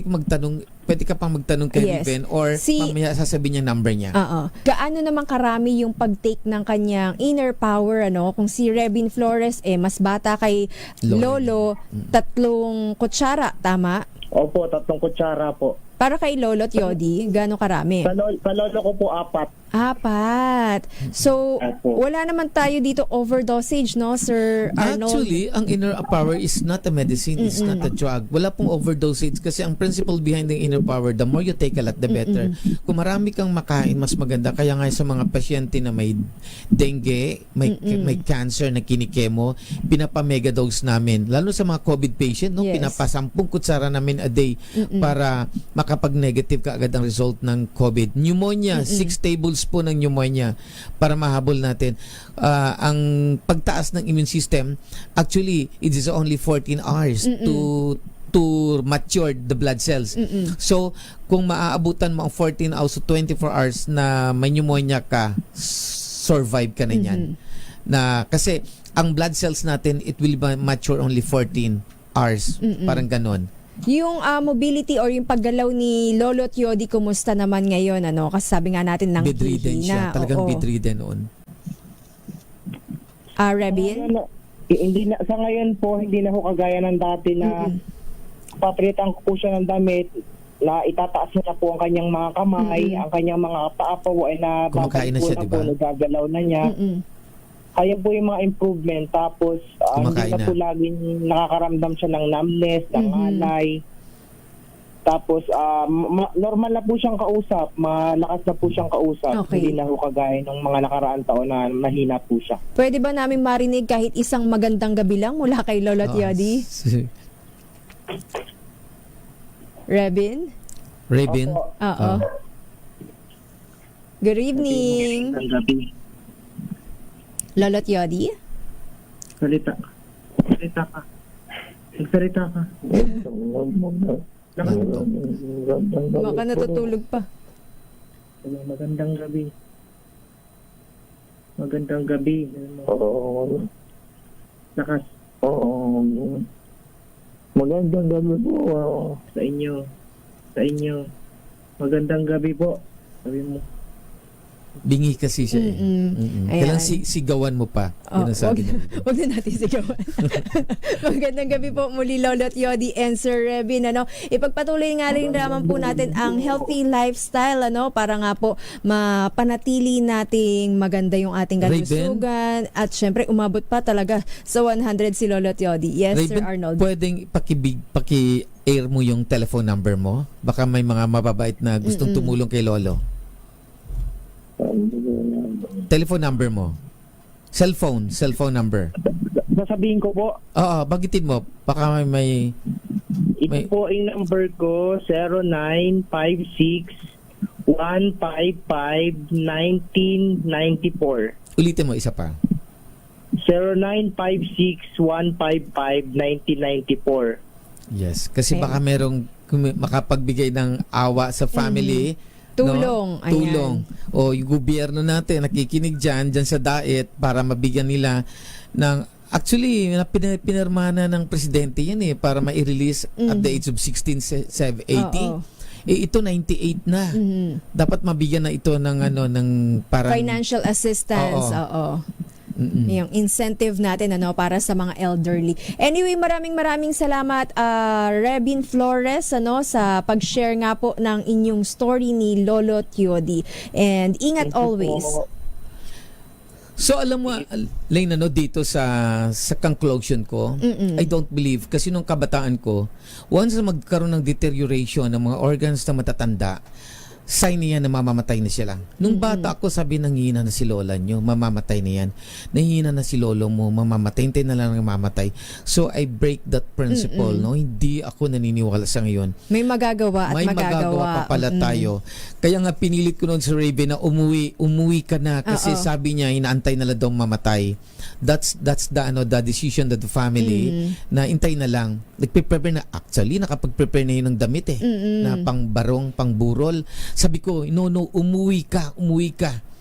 ka pang magtanong kay Raven or mamaya sasabihin niya number niya. Gaano naman karami yung pag-take ng kanyang inner power, kung si Revin Flores mas bata kay Lolo, 3 kutsara, tama? Opo, 3 kutsara po. Para kay Lolo't Yodi, gaano karami? Sa lolo ko po 4. 4. So, wala naman tayo dito overdosage, Sir Arnold? Actually, ang inner power is not a medicine, it's not a drug. Wala pong overdosage kasi ang principle behind the inner power, the more you take a lot, the better. Kung marami kang makain, mas maganda. Kaya nga sa mga pasyente na may dengue, may cancer na kinikemo, pinapa-megadose namin. Lalo sa mga COVID patient, pinapa 10 kutsara namin a day para kapag negative ka agad ang result ng COVID. Pneumonia, 6 tablespoons po ng pneumonia para mahabol natin. Ang pagtaas ng immune system, actually, it is only 14 hours to mature the blood cells. So, kung maaabutan mo ang 14 hours to 24 hours na may pneumonia ka, survive ka na yan. Kasi, ang blood cells natin, it will mature only 14 hours. Parang ganon. Yung mobility or yung paggalaw ni Lolo Tiodi, kumusta naman ngayon? Ano? Kasi sabi nga natin nang Bedridden siya. Talagang bedridden noon. Rebin? Hindi na, sa ngayon po, hindi na ho kagaya ng dati na papalitan ko po siya ng damit na itataas na po ang kanyang mga kamay, ang kanyang mga paa po ay Kumakain na siya, po, diba? nagagalaw na niya. Kaya po yung mga improvement. Tapos, hindi Kumakain na po laging nakakaramdam siya ng numbness, ng alay. Tapos, normal na po siyang kausap. Malakas na po siyang kausap. Okay. Hindi na po kagaya ng mga nakaraan taon na mahina po siya. Pwede ba namin marinig kahit isang magandang gabi lang mula kay Lolo Tiodi? Rebin? Rebin? Oo. Good evening. Ang gabi. Lolo Tiodi? Salita ka. Magsalita ka. Baka natutulog pa. Magandang gabi. Magandang gabi. Lakas. Magandang gabi po. Sa inyo. Magandang gabi po. Sabi mo. Bingi kasi siya. Kailan sigawan mo pa. Yun ang sabi niya. Huwag na natin sigawan. Magandang gabi po muli, Lolo Tiodi and Sir Rebin. Ipagpatuloy nga rin naman po natin ang healthy lifestyle, para nga po mapanatili nating maganda yung ating kalusugan. At syempre, umabot pa talaga sa 100 si Lolo Tiodi. Yes, Raven, Sir Arnold. Pwedeng paki-air mo yung telephone number mo? Baka may mga mababait na gustong tumulong kay Lolo. Telephone number mo. Cellphone number. Sasabihin ko po. Oo, bagitin mo. Baka may Ito po yung number ko, 0956-155-1994. Ulitin mo isa pa. 0956-155-1994. Yes, kasi baka merong makapagbigay ng awa sa family. Tulong. No? Tulong. O yung gobyerno natin nakikinig dyan sa DAET para mabigyan nila ng actually pinirmahan na ng presidente yan para ma-release at the age of 16, 18. Ito 98 na. Dapat mabigyan na ito ng ng parang financial assistance. Oo. Yung incentive natin para sa mga elderly. Anyway, maraming salamat Rebin Flores sa pag-share nga po ng inyong story ni Lolo Tiodi. And ingat always. So alam mo, Lane, dito sa conclusion ko, I don't believe, kasi nung kabataan ko, once na magkaroon ng deterioration ng mga organs na matatanda, sign niya na mamamatay na siya lang. Nung bata ako, sabi, nanghihina na si lola nyo, mamamatay na yan. Nanghihina na si lolo mo, mamamatay. Hintay na lang mamamatay. So, I break that principle. Hindi ako naniniwala sa ngayon. May magagawa at may magagawa pa pala tayo. Kaya nga pinilit ko noon sa Raven na umuwi ka na kasi sabi niya, inaantay na lang daw mamatay. That's the decision that the family na intay na lang. Nagpe-prepare na, actually, nakapag-prepare na yun ng damit na pang-barong, pang-burol. Sabi ko, no, umuwi ka.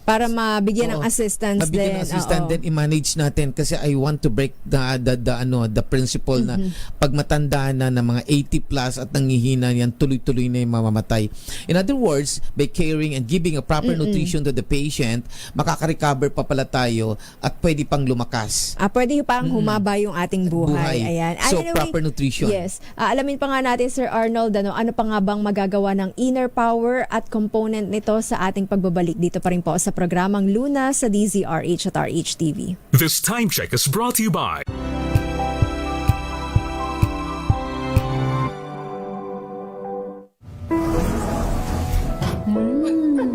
Para mabigyan ng assistance din. Mabigyan ng assistance din, i-manage natin kasi I want to break the principle na pag matanda na ng mga 80 plus at nanghihina yan, tuloy-tuloy na yung mamamatay. In other words, by caring and giving a proper nutrition to the patient, makaka-recover pa pala tayo at pwede pang lumakas. Pwede pang humaba yung ating buhay. Ayan. So, proper nutrition. Yes. Alamin pa nga natin, Sir Arnold, ano pa nga bang magagawa ng inner power at component nito sa ating pagbabalik dito pa rin po sa programang Luna sa DZRH at RHTV. This time check is brought to you by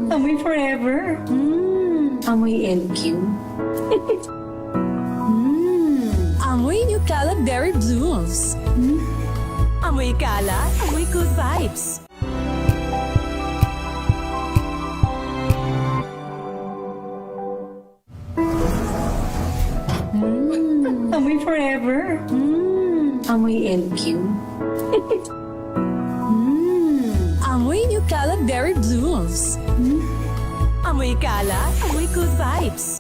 Amoy forever. Amoy LQ. Amoy New Caleb Berry Blooms. Amoy kala, amoy good vibes. Amoy forever. Amoy LQ. Amoy New Caleb Berry Blooms. Amoy kala, amoy good vibes.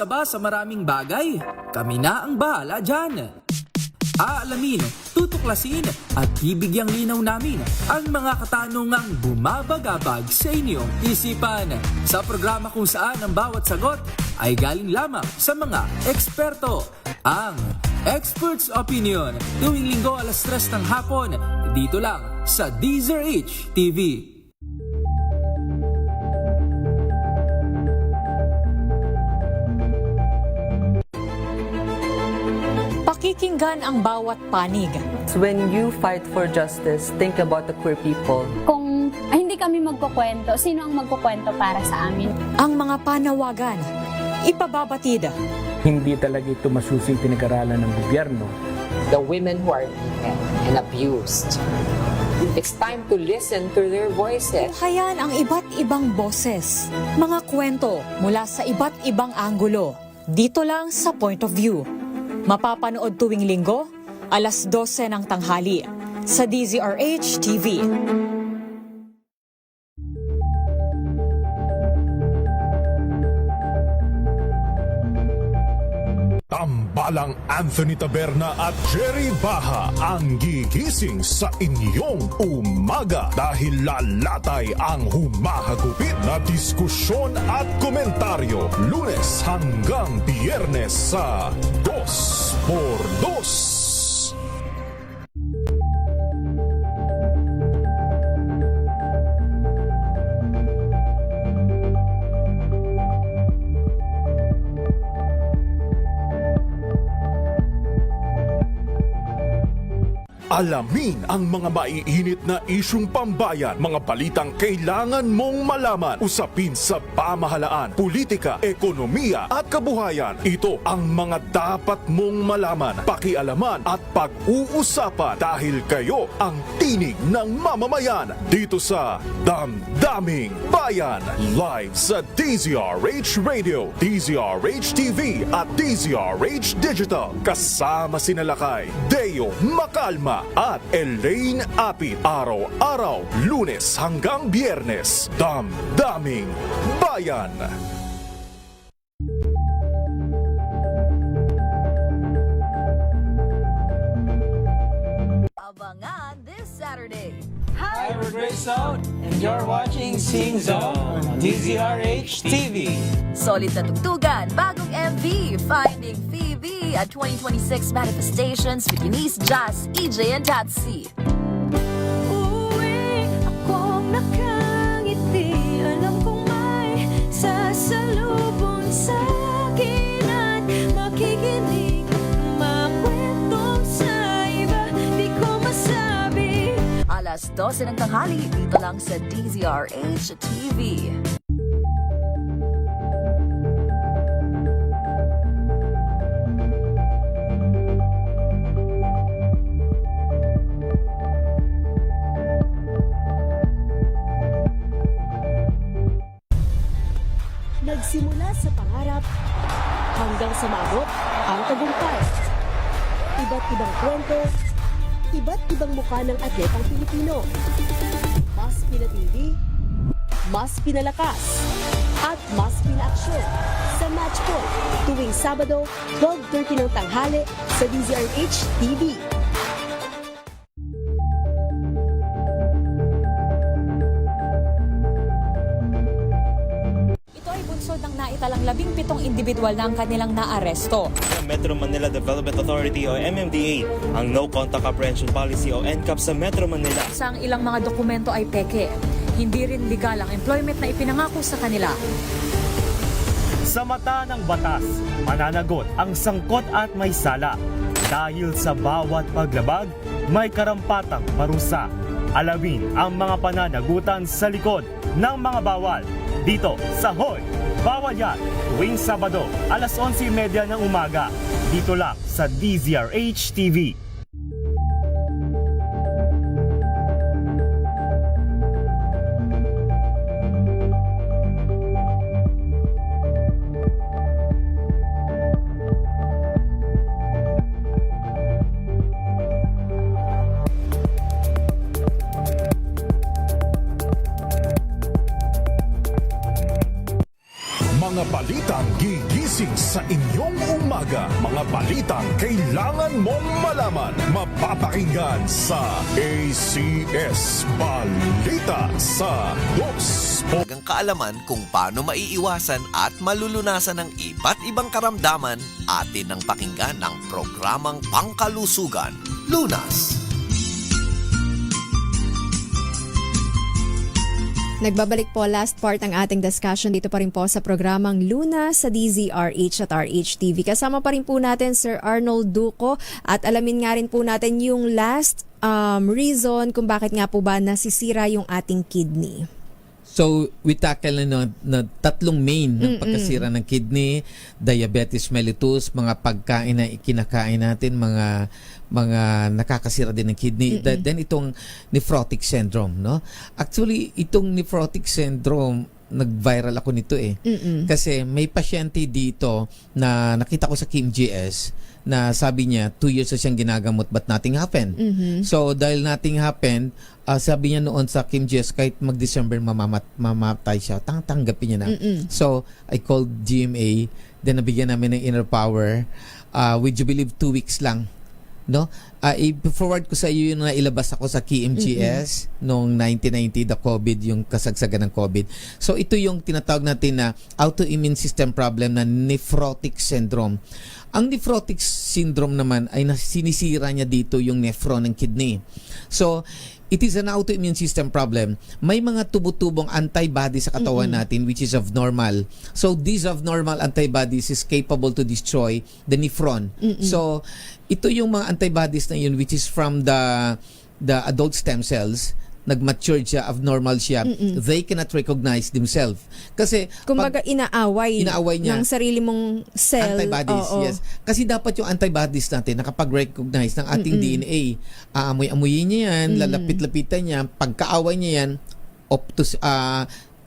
Umaasa ba sa maraming bagay? Kami na ang bahala dyan. Aalamin, tutuklasin at bibigyang linaw namin ang mga katanungang bumabagabag sa inyong isipan. Sa programa kung saan ang bawat sagot ay galing lamang sa mga eksperto. Ang Expert's Opinion, tuwing linggo 3:00 ng hapon, dito lang sa DZRH TV. Pakikinggan ang bawat panig. When you fight for justice, think about the queer people. Kung hindi kami magkukwento, sino ang magkukwento para sa amin? Ang mga panawagan, ipababatid. Hindi talaga ito masusing pinag-aralan ng gobyerno. The women who are beaten and abused. It's time to listen to their voices. Tunghayan ang iba't ibang boses. Mga kwento mula sa iba't ibang anggulo. Dito lang sa Point of View. Mapapanood tuwing linggo, 12:00 ng tanghali sa DZRH TV. Tambalang Anthony Taberna at Jerry Baha ang gigising sa inyong umaga dahil lalatay ang humahagupit na diskusyon at komentaryo Lunes hanggang Biyernes sa 2x2. Alamin ang mga maiinit na isyung pambayan, mga balitang kailangan mong malaman, usapin sa pamahalaan, politika, ekonomiya at kabuhayan. Ito ang mga dapat mong malaman, pakialaman at pag-uusapan dahil kayo ang tinig ng mamamayan dito sa Damdaming Bayan. Live sa DZRH Radio, DZRH TV at DZRH Digital. Kasama sina Lakay, Deo Macalma at Elaine Apit. Araw-araw, Lunes hanggang Biyernes. Damdaming Bayan. Abangan this Saturday. Hi, we're Grace Zone, and you're watching Sing Zone on DZRH TV. Solid na tugtugan, bagong MV, Finding Phoebe at 2026 Manifestations with Eunice, Jazz, EJ, and Tatsi. Uwi akong nakangiti, alam kong may sasalubong sa akin at makikinig, makwentong sa iba, di ko masabi. 12:00 ng tanghali, dito lang sa DZRH TV. Nagsimula sa pangarap hanggang sa maabot ang tagumpay. Iba't ibang kwento, iba't ibang mukha ng atletang Pilipino. Mas pinatindi, mas pinalakas, at mas pinaaksyon sa Match Point tuwing Sabado, 12:30 ng tanghali sa DZRH TV. Ng naitalang 17 individual na ang kanilang naaresto. Metro Manila Development Authority o MMDA ang No Contact Apprehension Policy o NCAP sa Metro Manila. Sa ang ilang mga dokumento ay peke. Hindi rin legal ang employment na ipinangako sa kanila. Sa mata ng batas, mananagot ang sangkot at may sala. Dahil sa bawat paglabag, may karampatang parusa. Alamin ang mga pananagutan sa likod ng mga bawal. Dito sa Hoy! Bawal Yan! Tuwing Sabado, 11:30 ng umaga. Dito lang sa DZRH TV. Mga balitang gigising Gising sa inyong umaga, mga balitang kailangan mong malaman. Mapapakinggan sa ACS Balita sa 2. Ang kaalaman kung paano maiiwasan at malulunasan ng iba't ibang karamdaman, atin ang pakinggan ng programang Pangkalusugan, Lunas. Nagbabalik po last part ang ating discussion dito pa rin po sa programang Luna sa DZRH at RHTV. Kasama pa rin po natin Sir Arnold Duco at alamin nga rin po natin yung last reason kung bakit nga po ba nasisira yung ating kidney. So, we tackle na tatlong main ng pagkasira ng kidney, diabetes mellitus, mga pagkain na ikinakain natin, mga nakakasira din ng kidney. Then itong nephrotic syndrome, no? Actually, itong nephrotic syndrome, nag-viral ako nito Kasi may pasyente dito na nakita ko sa KIMGS na sabi niya 2 years na siyang ginagamot but nothing happened. So dahil nothing happened, sabi niya noon sa KIMGS kahit mag-December mamatay siya, tanggapin niya na. So I called GMA, then nabigyan namin ng Inner Power. Would you believe 2 weeks lang? No? I-forward ko sa iyo yung nailabas ako sa KMGS noong 1990, the COVID, yung kasagsagan ng COVID. So ito yung tinatawag natin na autoimmune system problem na nephrotic syndrome. Ang nephrotic syndrome naman ay sinisira niya dito yung nephron ng kidney. So it is an autoimmune system problem. May mga tubo-tubong antibodies sa katawan natin which is abnormal. So these abnormal antibodies is capable to destroy the nephron. So ito yung mga antibodies na yun which is from the adult stem cells. Nag-mature siya, abnormal siya. They cannot recognize themselves. Kasi kumbaga inaaway niya ng sarili mong cell. Antibodies, yes. Kasi dapat yung antibodies natin nakapag-recognize ng ating DNA. Aamoy-amoyin niya yan, lalapit-lapitan niya, pagkaaway niya yan,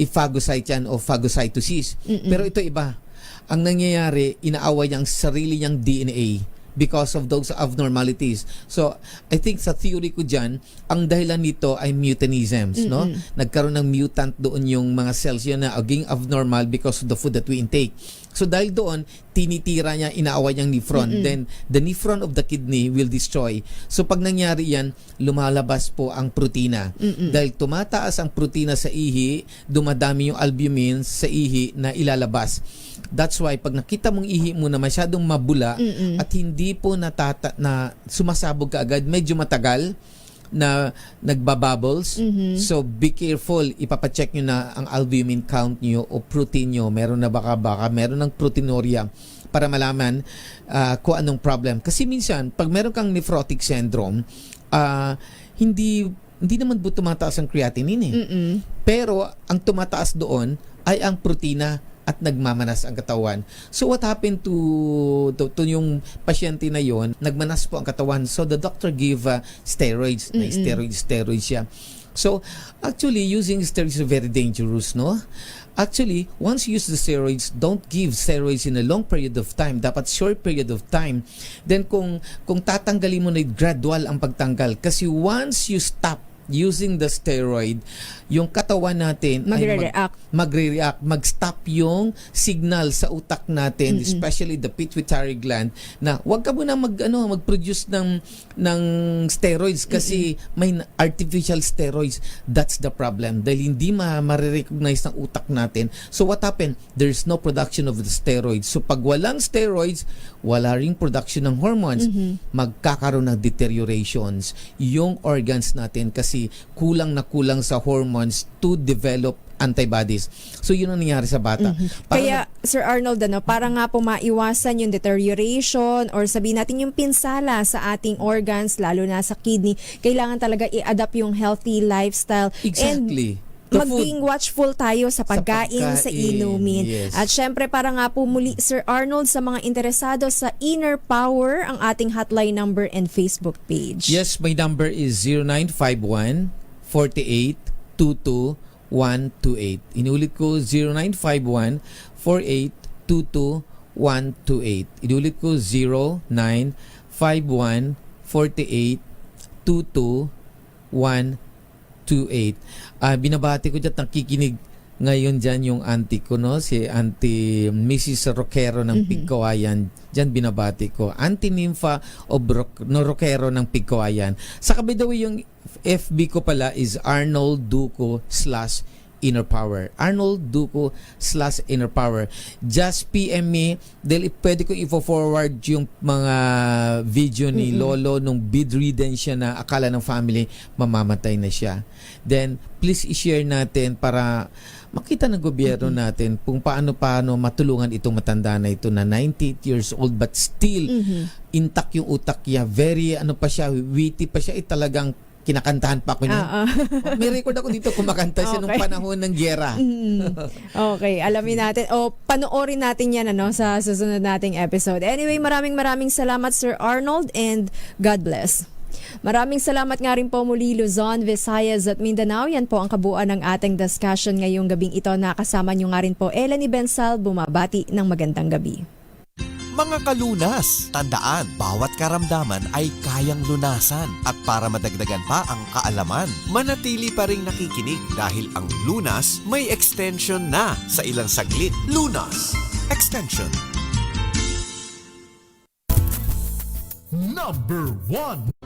phagocyte yan o phagocytosis. Pero ito iba. Ang nangyayari, inaaway niya ang sarili niyang DNA because of those abnormalities. So, I think sa theory ko dyan, ang dahilan nito ay mutanisms, no? Nagkaroon ng mutant doon yung mga cells yun na aging abnormal because of the food that we intake. So, dahil doon, tinitira niya, inaaway niyang nephron. Then, the nephron of the kidney will destroy. So, pag nangyari yan, lumalabas po ang protina. Dahil tumataas ang protina sa ihi, dumadami yung albumin sa ihi na ilalabas. That's why pag nakita mong ihi mo na masyadong mabula at hindi po na sumasabog ka agad, medyo matagal na nagbabubbles. So be careful, ipapacheck nyo na ang albumin count nyo o protein nyo. Meron na baka meron ng proteinuria para malaman kung anong problem. Kasi minsan, pag meron kang nephrotic syndrome, hindi naman po tumataas ang creatinine Pero ang tumataas doon ay ang protina at nagmamanas ang katawan. So what happened to yung pasyente na yon? Nagmanas po ang katawan. So the doctor gave steroids. Steroids siya. So actually using steroids is very dangerous, no? Actually, once you use the steroids, don't give steroids in a long period of time. Dapat short period of time. Then kung tatanggalin mo na, gradual ang pagtanggal. Kasi once you stop using the steroid, yung katawan natin magre-react, mag-stop yung signal sa utak natin, especially the pituitary gland, na wag ka muna mag-produce ng steroids kasi may artificial steroids. That's the problem. Dahil hindi ma-recognize ng utak natin. So what happened? There's no production of the steroids. So pag walang steroids, wala ring production ng hormones. Magkakaroon ng deteriorations yung organs natin kasi kulang sa hormones to develop antibodies. So yun ang nangyari sa bata. Kaya Sir Arnold, para nga po maiwasan yung deterioration or sabihin natin yung pinsala sa ating organs, lalo na sa kidney, kailangan talaga i-adapt yung healthy lifestyle. Exactly. And maging watchful tayo sa pagkain, sa inumin. Yes. At syempre, para nga po muli, Sir Arnold, sa mga interesado sa Inner Power, ang ating hotline number and Facebook page. Yes, my number is 0951 48 22-128. Inulit ko, 0951-48-22-128. Inulit ko, 0951-48-22-128. Binabati ko dyan, nakikinig Ngayon dyan yung auntie ko, no? Si Auntie Mrs. Roquero ng Pigkawayan. Dyan binabati ko. Auntie Nympha Roquero ng Pigkawayan. Sa Kabidawi yung FB ko pala is Arnold Duco /Inner Power. Arnold Duco /Inner Power. Just PM me. Dahil pwede ko i-forward yung mga video ni Lolo nung bedridden siya na akala ng family mamamatay na siya. Then, please i-share natin para makita ng gobyerno natin kung paano matulungan itong matanda na ito na 98 years old but still intact yung utak niya. Very witty pa siya. Talagang kinakantahan pa ako niya. May record ako dito kumakanta siya nung panahon ng gyera. Okay, alamin natin. Panoorin natin yan sa susunod nating episode. Anyway, maraming salamat Sir Arnold and God bless. Maraming salamat nga rin po muli Luzon, Visayas at Mindanao. Yan po ang kabuuan ng ating discussion ngayong gabing ito. Nakasama nyo nga rin po Eleni Bensal, bumabati ng magandang gabi. Mga kalunas, tandaan, bawat karamdaman ay kayang lunasan. At para madagdagan pa ang kaalaman, manatili pa ring nakikinig dahil ang Lunas may extension na sa ilang saglit. Lunas Extension. Number 1